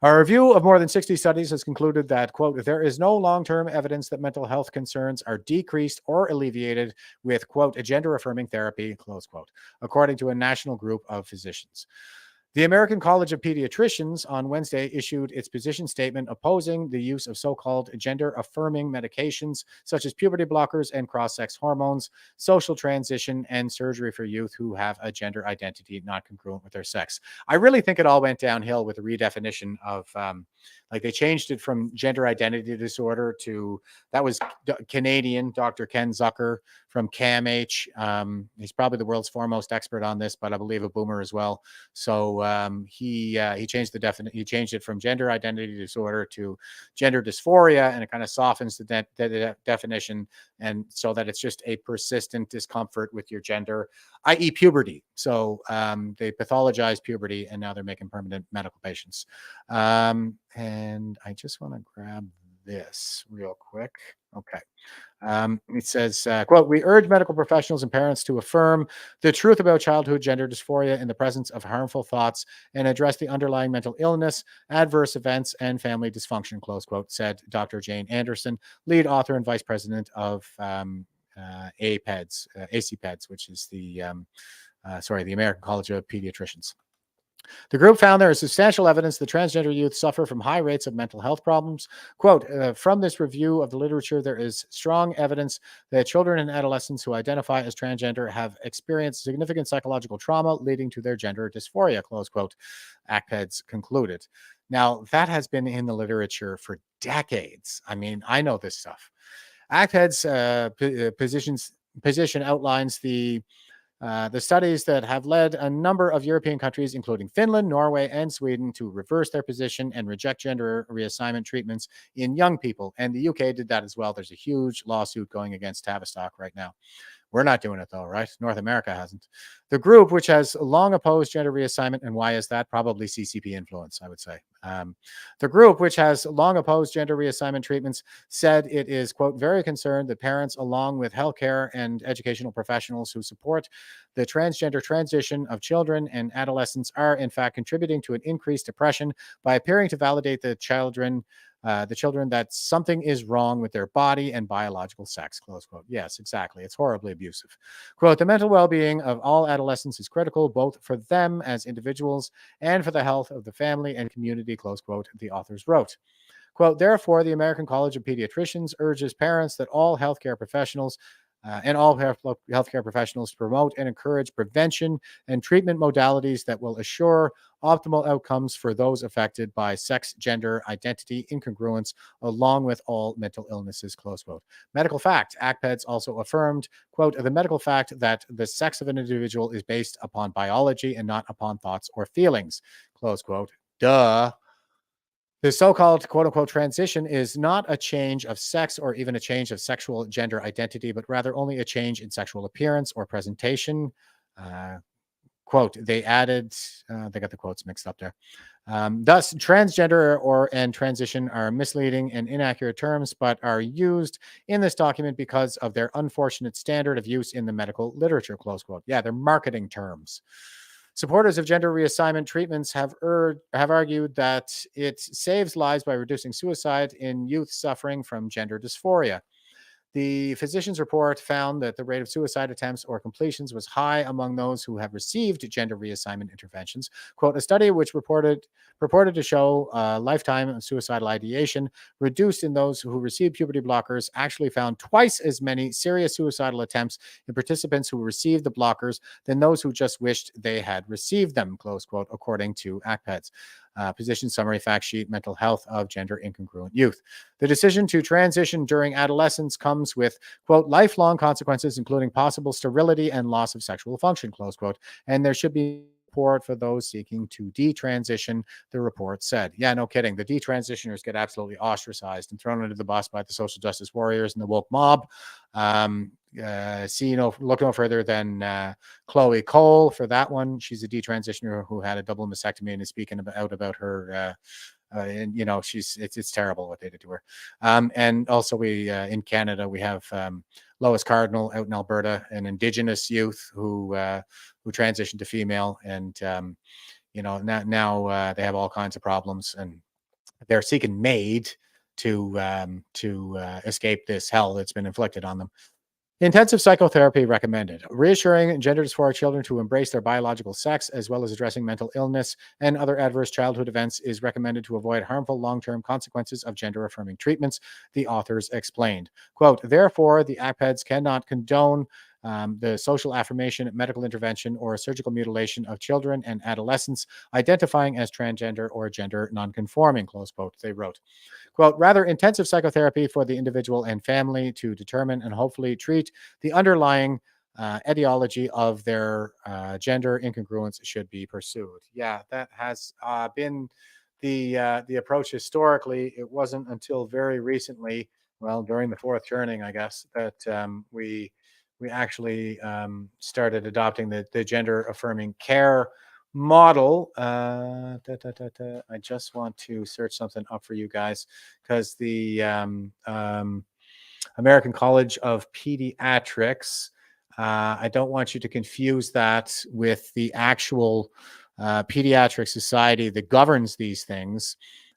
A review of more than 60 studies has concluded that, quote, there is no long-term evidence that mental health concerns are decreased or alleviated with, quote, a gender-affirming therapy, close quote, according to a national group of physicians. The American College of Pediatricians on Wednesday issued its position statement opposing the use of so-called gender-affirming medications such as puberty blockers and cross-sex hormones, social transition, and surgery for youth who have a gender identity not congruent with their sex. I really think it all went downhill with the redefinition of, they changed it from gender identity disorder to, that was Canadian Dr. Ken Zucker from CAMH. He's probably the world's foremost expert on this, but I believe a boomer as well. So he changed it from gender identity disorder to gender dysphoria, and it kind of softens the definition, and so that it's just a persistent discomfort with your gender, i.e. puberty. So they pathologized puberty, and now they're making permanent medical patients. And I just want to grab this real quick. Okay. It says, quote, we urge medical professionals and parents to affirm the truth about childhood gender dysphoria in the presence of harmful thoughts and address the underlying mental illness, adverse events, and family dysfunction, close quote, said Dr. Jane Anderson, lead author and vice president of ACPEDS, which is the American College of Pediatricians. The group found there is substantial evidence that transgender youth suffer from high rates of mental health problems. Quote, from this review of the literature, there is strong evidence that children and adolescents who identify as transgender have experienced significant psychological trauma leading to their gender dysphoria, close quote, ACPEDS concluded. Now, that has been in the literature for decades. I mean, I know this stuff. ACPED's position outlines the studies that have led a number of European countries, including Finland, Norway, and Sweden, to reverse their position and reject gender reassignment treatments in young people. And the UK did that as well. There's a huge lawsuit going against Tavistock right now. We're not doing it though, right? North America hasn't. The group, which has long opposed gender reassignment, and why is that? Probably CCP influence, I would say. The group, which has long opposed gender reassignment treatments, said it is, quote, very concerned that parents, along with healthcare and educational professionals who support the transgender transition of children and adolescents, are in fact contributing to an increased depression by appearing to validate the children that something is wrong with their body and biological sex, close quote. Yes, exactly. It's horribly abusive. Quote, the mental well-being of all adolescents is critical, both for them as individuals and for the health of the family and community, close quote, the authors wrote. Quote, therefore, the American College of Pediatricians urges parents that all healthcare professionals healthcare professionals promote and encourage prevention and treatment modalities that will assure optimal outcomes for those affected by sex, gender, identity, incongruence, along with all mental illnesses, close quote. Medical fact, ACPEDS also affirmed, quote, the medical fact that the sex of an individual is based upon biology and not upon thoughts or feelings, close quote. Duh. The so-called quote-unquote transition is not a change of sex or even a change of sexual gender identity, but rather only a change in sexual appearance or presentation. Quote, they added, they got the quotes mixed up there. Thus, transgender and transition are misleading and inaccurate terms, but are used in this document because of their unfortunate standard of use in the medical literature, close quote. Yeah, they're marketing terms. Supporters of gender reassignment treatments have argued that it saves lives by reducing suicide in youth suffering from gender dysphoria. The physician's report found that the rate of suicide attempts or completions was high among those who have received gender reassignment interventions. Quote, a study which purported to show lifetime of suicidal ideation reduced in those who received puberty blockers actually found twice as many serious suicidal attempts in participants who received the blockers than those who just wished they had received them, close quote, according to ACPEDS. Position summary fact sheet, mental health of gender incongruent youth. The decision to transition during adolescence comes with, quote, lifelong consequences, including possible sterility and loss of sexual function, close quote. And there should be support for those seeking to detransition, the report said. Yeah, no kidding. The detransitioners get absolutely ostracized and thrown under the bus by the social justice warriors and the woke mob. Look no further than Chloe Cole for that one. She's a detransitioner who had a double mastectomy and is speaking about her. And you know, it's terrible what they did to her. And also we in Canada we have Lois Cardinal out in Alberta, an Indigenous youth who transitioned to female, and you know now they have all kinds of problems, and they're seeking MAID to escape this hell that's been inflicted on them. Intensive psychotherapy recommended. Reassuring gender dysphoric children to embrace their biological sex, as well as addressing mental illness and other adverse childhood events, is recommended to avoid harmful long-term consequences of gender-affirming treatments, the authors explained. Quote, therefore, the ACPEDS cannot condone the social affirmation, medical intervention, or surgical mutilation of children and adolescents identifying as transgender or gender nonconforming, close quote, they wrote. Quote, rather intensive psychotherapy for the individual and family to determine and hopefully treat the underlying etiology of their gender incongruence should be pursued. Yeah, that has been the approach historically. It wasn't until very recently, well, during the fourth turning, I guess, that we actually started adopting the gender affirming care model. I just want to search something up for you guys, because the American College of Pediatrics, I don't want you to confuse that with the actual pediatric society that governs these things,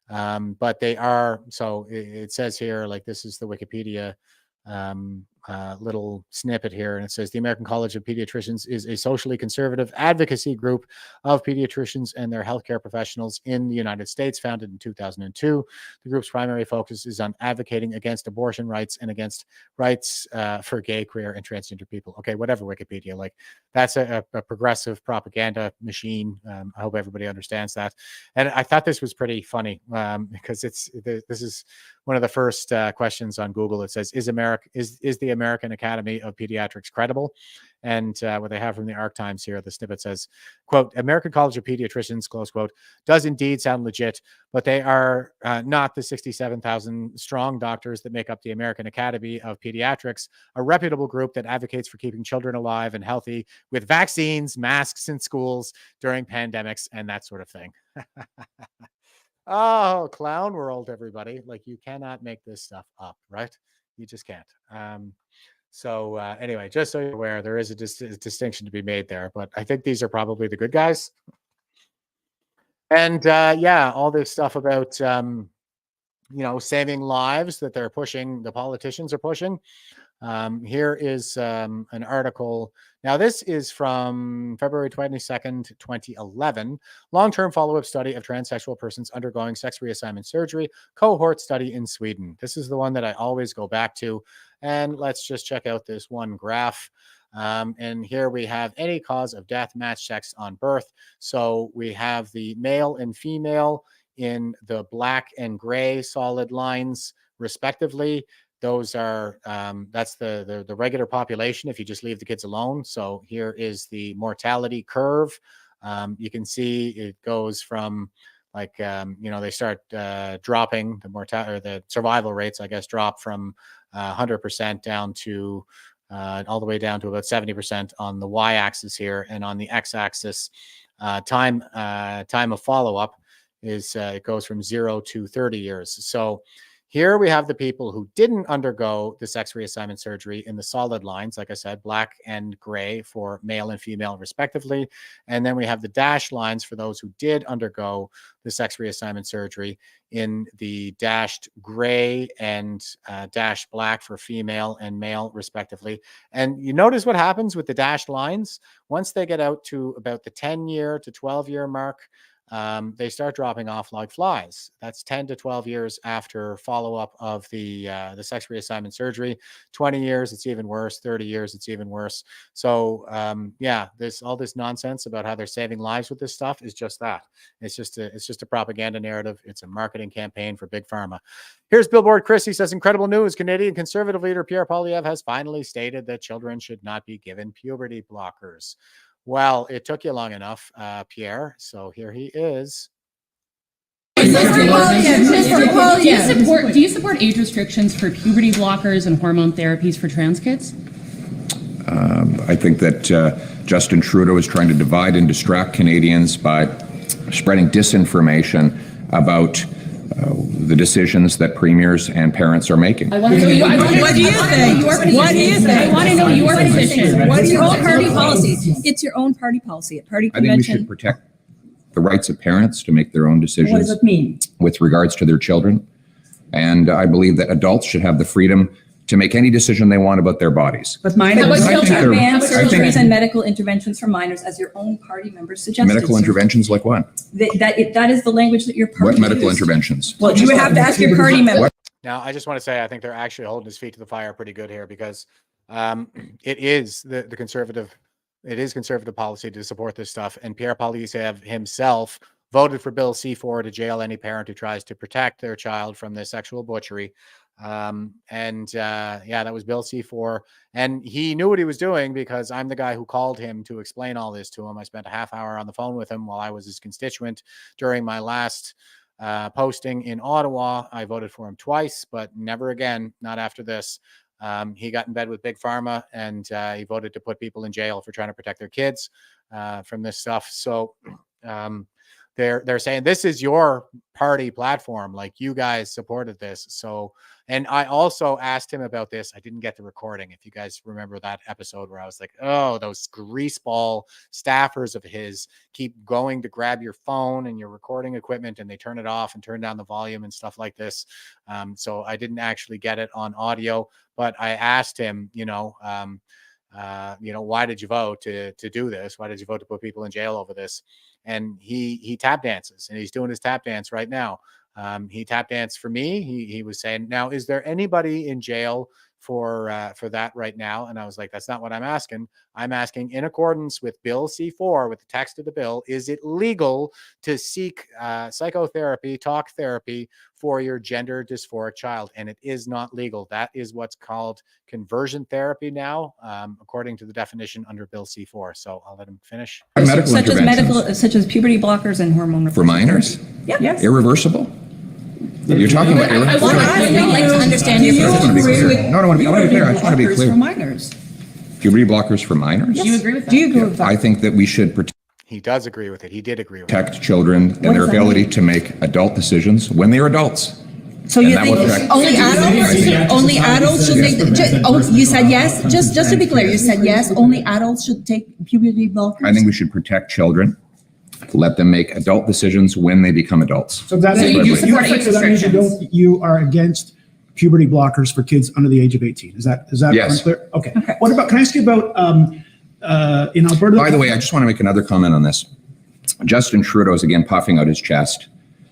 but they are, so it says here, like, this is the Wikipedia little snippet here, and it says the American College of Pediatricians is a socially conservative advocacy group of pediatricians and their healthcare professionals in the United States, founded in 2002. The group's primary focus is on advocating against abortion rights and against rights for gay, queer, and transgender people. Okay, whatever, Wikipedia. Like, that's a progressive propaganda machine. I hope everybody understands that. And I thought this was pretty funny because this is one of the first questions on Google. It says, is the American Academy of Pediatrics credible? And what they have from the Arc Times here, the snippet says, quote, American College of Pediatricians, close quote, does indeed sound legit, but they are not the 67,000 strong doctors that make up the American Academy of Pediatrics, a reputable group that advocates for keeping children alive and healthy with vaccines, masks in schools during pandemics, and that sort of thing. Oh, clown world, everybody. Like, you cannot make this stuff up, right? You just can't. So anyway, just so you're aware, there is a distinction to be made there, but I think these are probably the good guys. And yeah, all this stuff about, saving lives that they're pushing, the politicians are pushing. Here is an article. Now, this is from February 22nd, 2011. Long-term follow-up study of transsexual persons undergoing sex reassignment surgery, cohort study in Sweden. This is the one that I always go back to. And let's just check out this one graph. And here we have any cause of death, match sex on birth. So we have the male and female in the black and gray solid lines, respectively. Those are that's the regular population if you just leave the kids alone. So here is the mortality curve. You can see it goes from like they start dropping the survival rates, I guess, drop from 100% down to all the way down to about 70% on the y-axis here, and on the x-axis, time of follow-up is it goes from 0 to 30 years. So here we have the people who didn't undergo the sex reassignment surgery in the solid lines, like I said, black and gray for male and female respectively. And then we have the dashed lines for those who did undergo the sex reassignment surgery in the dashed gray and dashed black for female and male respectively. And you notice what happens with the dashed lines. Once they get out to about the 10-year to 12-year mark, they start dropping off like flies. That's 10 to 12 years after follow-up of the sex reassignment surgery. 20 years, it's even worse. 30 years, it's even worse. So yeah, all this nonsense about how they're saving lives with this stuff is just that. It's just a propaganda narrative. It's a marketing campaign for Big Pharma. Here's Billboard Chris. He says, incredible news. Canadian Conservative leader Pierre Poilievre has finally stated that children should not be given puberty blockers. Well, it took you long enough, Pierre. So here he is. Do you support age restrictions for puberty blockers and hormone therapies for trans kids? I think that Justin Trudeau is trying to divide and distract Canadians by spreading disinformation about the decisions that premiers and parents are making. What do you think? What do you think? I want to know your position. What's your own party policy? It's your own party policy. At party convention. I think we should protect the rights of parents to make their own decisions. What does it mean? With regards to their children. And I believe that adults should have the freedom to make any decision they want about their bodies. But mine was children ban surgeries and medical interventions for minors, as your own party members suggested. Medical interventions like what? That is the language that your party What medical used. Interventions? Well, you would have to ask your party members. Now, I just want to say, I think they're actually holding his feet to the fire pretty good here, because it is the conservative, it is conservative policy to support this stuff. And Pierre Poilievre himself voted for Bill C-4 to jail any parent who tries to protect their child from this sexual butchery. Yeah, that was Bill C-4, and he knew what he was doing, because I'm the guy who called him to explain all this to him. I spent a half hour on the phone with him while I was his constituent during my last posting in Ottawa. I voted for him twice, but never again, not after this. He got in bed with Big Pharma, and he voted to put people in jail for trying to protect their kids from this stuff. So they're saying this is your party platform, like you guys supported this. So, and I also asked him about this. I didn't get the recording. If you guys remember that episode where I was like, oh, those greaseball staffers of his keep going to grab your phone and your recording equipment, and they turn it off and turn down the volume and stuff like this. So I didn't actually get it on audio, but I asked him, why did you vote to do this? Why did you vote to put people in jail over this? And he tap dances, and he's doing his tap dance right now. He tap danced for me. He was saying, now, is there anybody in jail for that right now? And I was like, that's not what I'm asking. I'm asking, in accordance with Bill C4, with the text of the bill, is it legal to seek psychotherapy, talk therapy for your gender dysphoric child? And it is not legal. That is what's called conversion therapy now, according to the definition under Bill C4. So I'll let him finish. Such as puberty blockers and hormone for minors? Yeah. Yes. Irreversible? You're talking about irreversible? I'd like to understand your position. No, I want to be clear. I just want to be clear. For minors. Puberty blockers for minors? Yes. Do you agree with that? Do you agree with that? I think that we should He does agree with it. He did agree with protect children and their ability to make adult decisions when they're adults. So you think only adults? Only adults should make? You said yes. Just to be clear, you said yes. Only adults should take puberty blockers. I think we should protect children, let them make adult decisions when they become adults. So that's you support age restrictions. You are against puberty blockers for kids under the age of 18. Is that yes. clear? Okay. What about? Can I ask you about in Alberta? By the way, I just want to make another comment on this. Justin Trudeau is again puffing out his chest,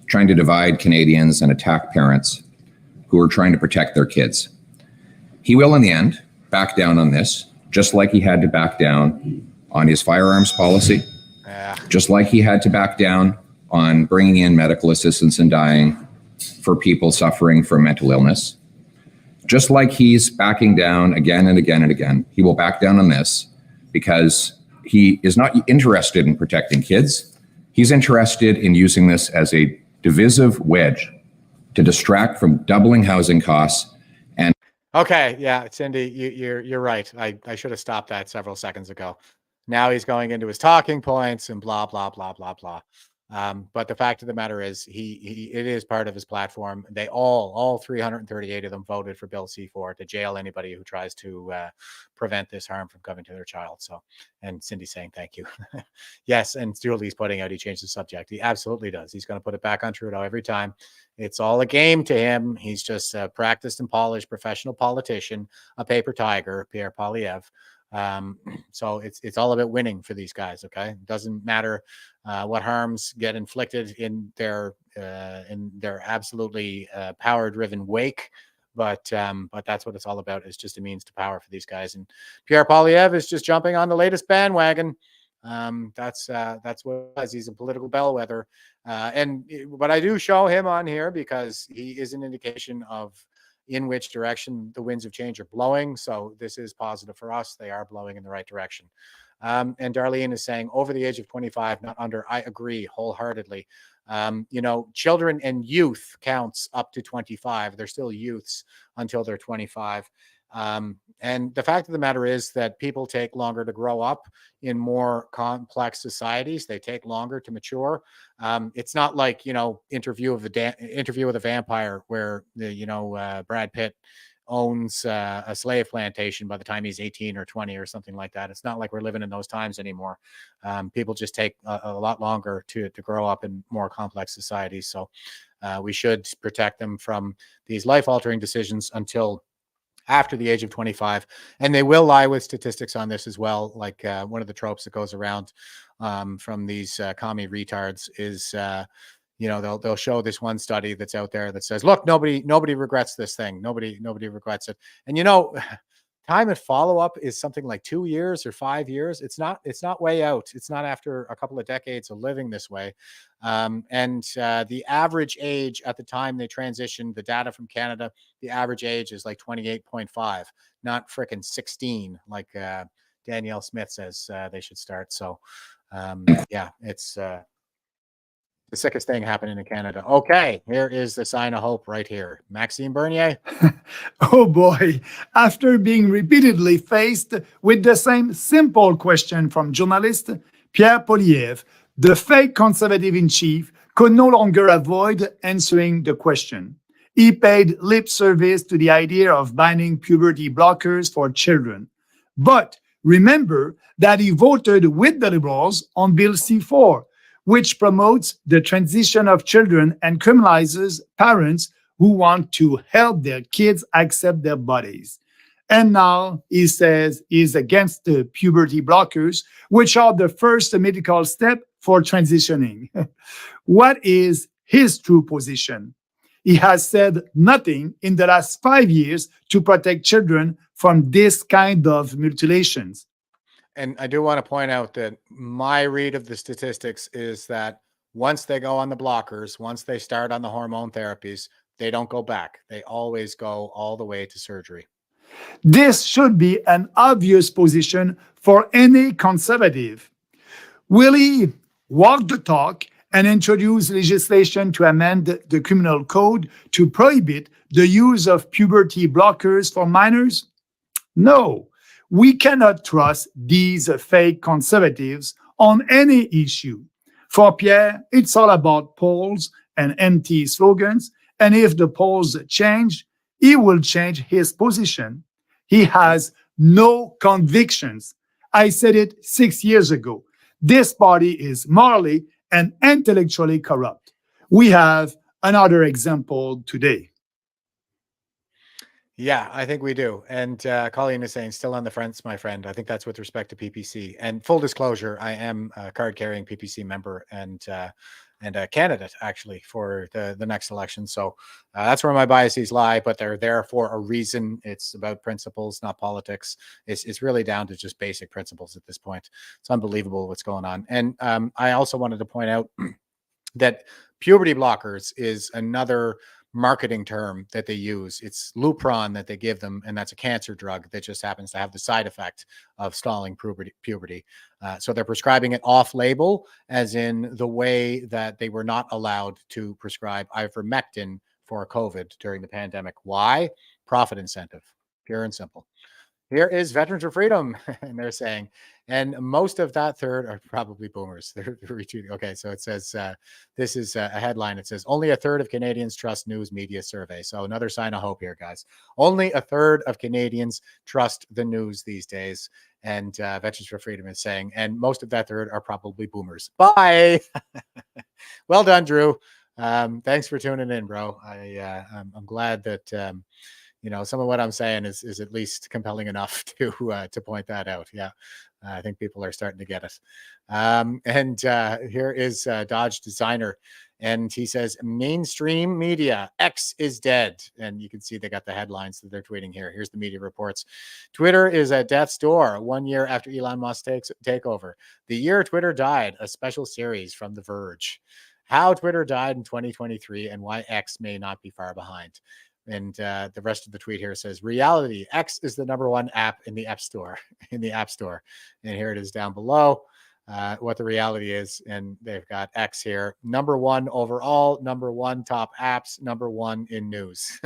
trying to divide Canadians and attack parents who are trying to protect their kids. He will, in the end, back down on this, just like he had to back down on his firearms policy, just like he had to back down on bringing in medical assistance in dying for people suffering from mental illness. Just like he's backing down again and again and again, he will back down on this because he is not interested in protecting kids. He's interested in using this as a divisive wedge to distract from doubling housing costs. And okay, yeah, Cindy, you're right. I should have stopped that several seconds ago. Now he's going into his talking points and blah blah blah blah blah. But the fact of the matter is, it is part of his platform. They all 338 of them voted for Bill C4 to jail anybody who tries to prevent this harm from coming to their child. So, and Cindy's saying thank you. Yes, and Julie's putting out he changed the subject. He absolutely does. He's going to put it back on Trudeau every time. It's all a game to him. He's just a practiced and polished professional politician, a paper tiger, Pierre Poilievre. So it's all about winning for these guys. Okay, it doesn't matter what harms get inflicted in their absolutely power-driven wake, but that's what it's all about. It's just a means to power for these guys. And Pierre Poilievre is just jumping on the latest bandwagon. That's what it is. He's a political bellwether, but I do show him on here because he is an indication of in which direction the winds of change are blowing. So this is positive for us. They are blowing in the right direction. And Darlene is saying over the age of 25, not under. I agree wholeheartedly. Children and youth counts up to 25. They're still youths until they're 25. And the fact of the matter is that people take longer to grow up in more complex societies. They take longer to mature. It's not like, Interview with a Vampire where Brad Pitt owns a slave plantation by the time he's 18 or 20 or something like that. It's not like we're living in those times anymore. People just take a lot longer to grow up in more complex societies. So we should protect them from these life-altering decisions until after the age of 25. And they will lie with statistics on this as well. Like one of the tropes that goes around from these commie retards is, they'll show this one study that's out there that says, look, nobody regrets this thing. Nobody regrets it. And time and follow-up is something like 2 years or 5 years. It's not way out. It's not after a couple of decades of living this way. The average age at the time they transitioned the data from Canada, the average age is like 28.5, not frickin' 16, like Danielle Smith says they should start. So it's the sickest thing happening in Canada. Okay, here is the sign of hope right here. Maxime Bernier. Oh boy, after being repeatedly faced with the same simple question from journalist Pierre Poilievre, The fake conservative-in-chief could no longer avoid answering the question. He paid lip service to the idea of banning puberty blockers for children. But remember that he voted with the Liberals on Bill C-4, which promotes the transition of children and criminalizes parents who want to help their kids accept their bodies. And now he says he's against the puberty blockers, which are the first medical step for transitioning. What is his true position? He has said nothing in the last 5 years to protect children from this kind of mutilations. And I do want to point out that my read of the statistics is that once they go on the blockers, once they start on the hormone therapies, they don't go back. They always go all the way to surgery. This should be an obvious position for any conservative. Will he walk the talk and introduce legislation to amend the criminal code to prohibit the use of puberty blockers for minors? No, we cannot trust these fake conservatives on any issue. For Pierre, it's all about polls and empty slogans, and if the polls change, he will change his position. He has no convictions. I said it 6 years ago. This party is morally and intellectually corrupt. We have another example today. Yeah, I think we do. And Colleen is saying, still on the fence, my friend. I think that's with respect to PPC. And full disclosure, I am a card-carrying PPC member and a candidate, actually, for the next election. So that's where my biases lie, but they're there for a reason. It's about principles, not politics. It's really down to just basic principles at this point. It's unbelievable what's going on. And I also wanted to point out that puberty blockers is another marketing term that they use. It's Lupron that they give them, and that's a cancer drug that just happens to have the side effect of stalling puberty. So they're prescribing it off-label, as in the way that they were not allowed to prescribe ivermectin for COVID during the pandemic. Why? Profit incentive, pure and simple. Here is Veterans for Freedom, and they're saying, and most of that third are probably boomers. They're retweeting. Okay, so it says, this is a headline. It says, only a third of Canadians trust news media survey. So another sign of hope here, guys. Only a third of Canadians trust the news these days. And Veterans for Freedom is saying, and most of that third are probably boomers. Bye. Well done, Drew. Thanks for tuning in, bro. I'm glad that some of what I'm saying is at least compelling enough to point that out. Yeah, I think people are starting to get it. And here is Dodge Designer, and he says, mainstream media, X is dead. And you can see they got the headlines that they're tweeting here. Here's the media reports. Twitter is at death's door 1 year after Elon Musk takeover. The year Twitter died, a special series from The Verge. How Twitter died in 2023 and why X may not be far behind. And the rest of the tweet here says, reality, X is the #1 app in the App Store, And here it is down below, what the reality is. And they've got X here, #1 overall, #1 top apps, #1 in news,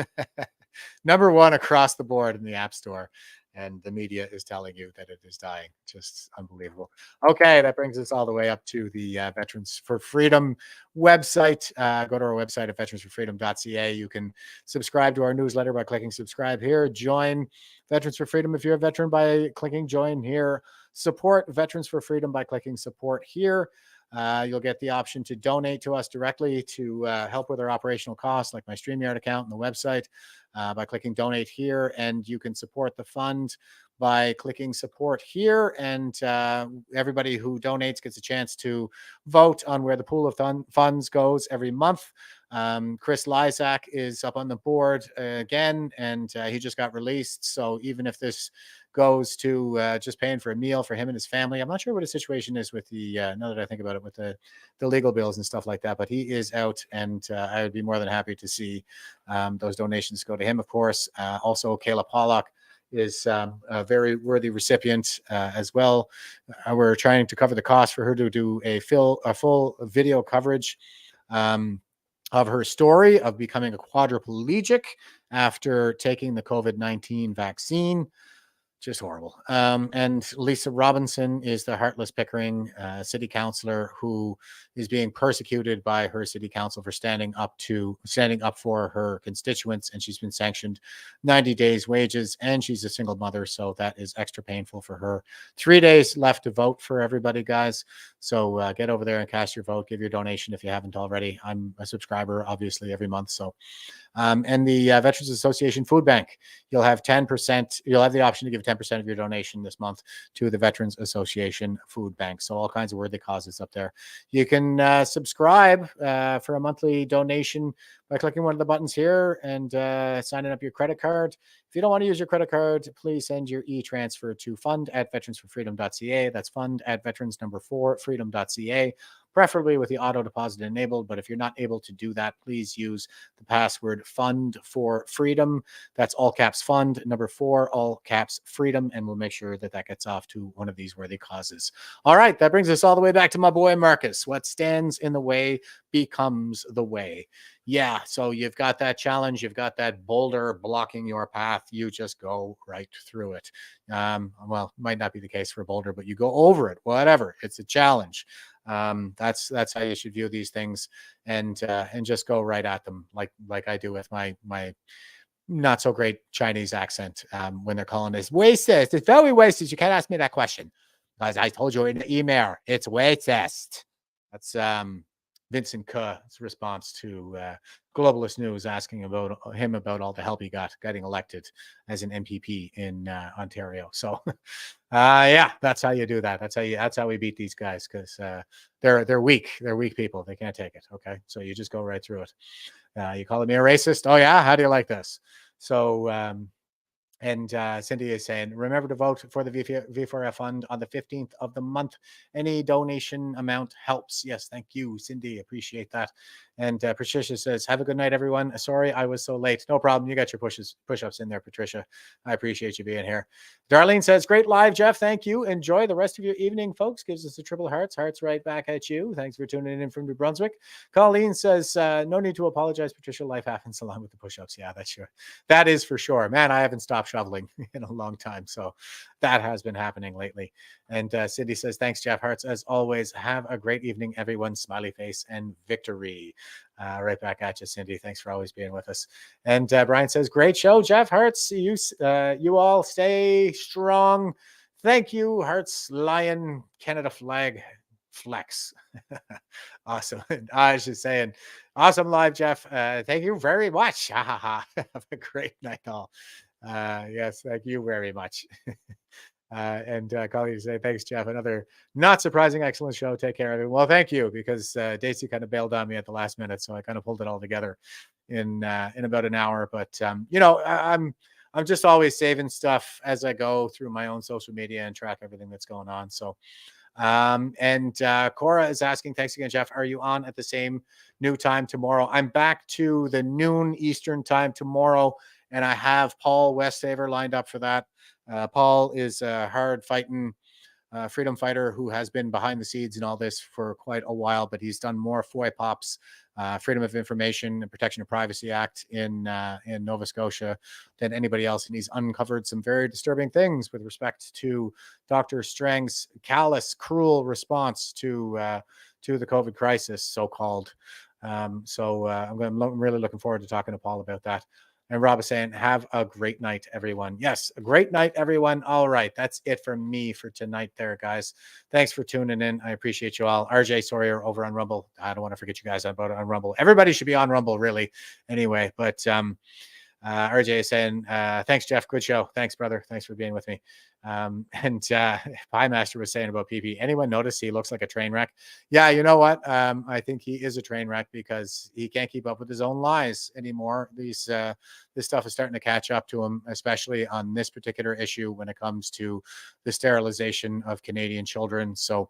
#1 across the board in the App Store. And the media is telling you that it is dying. Just unbelievable. Okay, that brings us all the way up to the Veterans for Freedom website. Go to our website at veteransforfreedom.ca. You can subscribe to our newsletter by clicking subscribe here. Join Veterans for Freedom if you're a veteran by clicking join here. Support Veterans for Freedom by clicking support here. You'll get the option to donate to us directly to help with our operational costs, like my StreamYard account and the website, by clicking donate here. And you can support the fund by clicking support here. And everybody who donates gets a chance to vote on where the pool of funds goes every month. Chris Lysak is up on the board again, and he just got released. So even if this goes to just paying for a meal for him and his family, I'm not sure what his situation is with the, now that I think about it, with the legal bills and stuff like that, but he is out, and I would be more than happy to see those donations go to him, of course. Also, Kayla Pollock is a very worthy recipient as well. We're trying to cover the cost for her to do a full video coverage of her story of becoming a quadriplegic after taking the COVID-19 vaccine. Just horrible. And Lisa Robinson is the Heartless Pickering city councillor who is being persecuted by her city council for standing up for her constituents, and she's been sanctioned 90 days wages, and she's a single mother, so that is extra painful for her. 3 days left to vote for everybody, guys. So get over there and cast your vote. Give your donation if you haven't already. I'm a subscriber, obviously, every month. So, and the Veterans Association Food Bank, you'll have 10%. You'll have the option to give 10% of your donation this month to the Veterans Association Food Bank. So all kinds of worthy causes up there. You can subscribe for a monthly donation by clicking one of the buttons here and signing up your credit card. If you don't want to use your credit card, please send your e-transfer to fund@veteransforfreedom.ca. That's fund@veterans4freedom.ca, preferably with the auto deposit enabled. But if you're not able to do that, please use the password fund for freedom. That's all caps fund, number 4, all caps freedom, and we'll make sure that that gets off to one of these worthy causes. All right, that brings us all the way back to my boy Marcus. What stands in the way becomes the way. Yeah, so you've got that challenge, you've got that boulder blocking your path, you just go right through it. Well, might not be the case for boulder, but you go over it, whatever. It's a challenge. That's how you should view these things, and just go right at them, like I do with my not so great Chinese accent when they're calling this racist. It's very racist. You can't ask me that question, as I told you in the email. It's racist. That's Vincent Ke's response to Globalist News asking about him about all the help he got getting elected as an MPP in Ontario. So yeah, that's how you do that. That's how we beat these guys, because they're weak. They're weak people. They can't take it. Okay, so you just go right through it. You calling me a racist? Oh yeah, how do you like this? So and Cindy is saying, remember to vote for the V4F fund on the 15th of the month. Any donation amount helps. Yes, thank you, Cindy. Appreciate that. And Patricia says, have a good night, everyone. Sorry I was so late. No problem. You got your push-ups in there, Patricia. I appreciate you being here. Darlene says, great live, Jeff. Thank you. Enjoy the rest of your evening, folks. Gives us the triple hearts. Hearts right back at you. Thanks for tuning in from New Brunswick. Colleen says, no need to apologize, Patricia. Life happens along with the push-ups. Yeah, that's sure. That is for sure. Man, I haven't stopped shoveling in a long time. So that has been happening lately. And Cindy says, thanks, Jeff. Hearts, as always. Have a great evening, everyone. Smiley face and victory. Right back at you, Cindy. Thanks for always being with us. And Brian says, great show, Jeff. Hearts, you all stay strong. Thank you, Hearts, Lion, Canada flag, flex. Awesome. I was just saying, awesome live, Jeff. Thank you very much. Have a great night, all. Yes, thank you very much. And colleagues say, thanks, Jeff. Another not surprising, excellent show. Take care, everyone. Well, thank you, because Dacey kind of bailed on me at the last minute, so I kind of pulled it all together in about an hour. But you know, I'm just always saving stuff as I go through my own social media and track everything that's going on. So, and Cora is asking, thanks again, Jeff. Are you on at the same new time tomorrow? I'm back to the noon Eastern time tomorrow, and I have Paul Westhaver lined up for that. Paul is a hard fighting freedom fighter who has been behind the scenes in all this for quite a while, but he's done more FOI pops, Freedom of Information and Protection of Privacy Act in Nova Scotia than anybody else. And he's uncovered some very disturbing things with respect to Dr. Strang's cruel response to the COVID crisis, so-called. I'm really looking forward to talking to Paul about that. And Rob is saying, have a great night, everyone. Yes, a great night, everyone. All right, that's it from me for tonight there, guys. Thanks for tuning in. I appreciate you all. RJ Sawyer over on Rumble. I don't want to forget you guys about it on Rumble. Everybody should be on Rumble, really, anyway. But RJ is saying, thanks, Jeff. Good show. Thanks, brother. Thanks for being with me. And Pie Master was saying about PP. Anyone notice he looks like a train wreck? Yeah, you know what? I think he is a train wreck because he can't keep up with his own lies anymore. This stuff is starting to catch up to him, especially on this particular issue when it comes to the sterilization of Canadian children. So,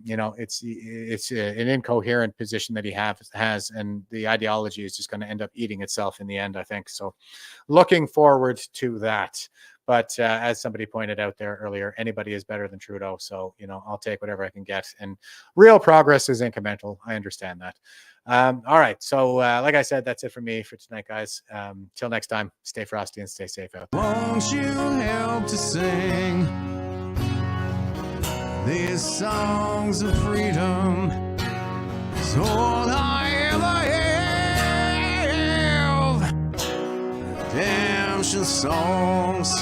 you know, it's an incoherent position that he has, and the ideology is just going to end up eating itself in the end, I think. So looking forward to that. But as somebody pointed out there earlier, anybody is better than Trudeau. So, I'll take whatever I can get. And real progress is incremental. I understand that. All right. So, like I said, that's it for me for tonight, guys. Till next time, stay frosty and stay safe out there. Won't you help to sing these songs of freedom? It's all I ever have. Redemption songs.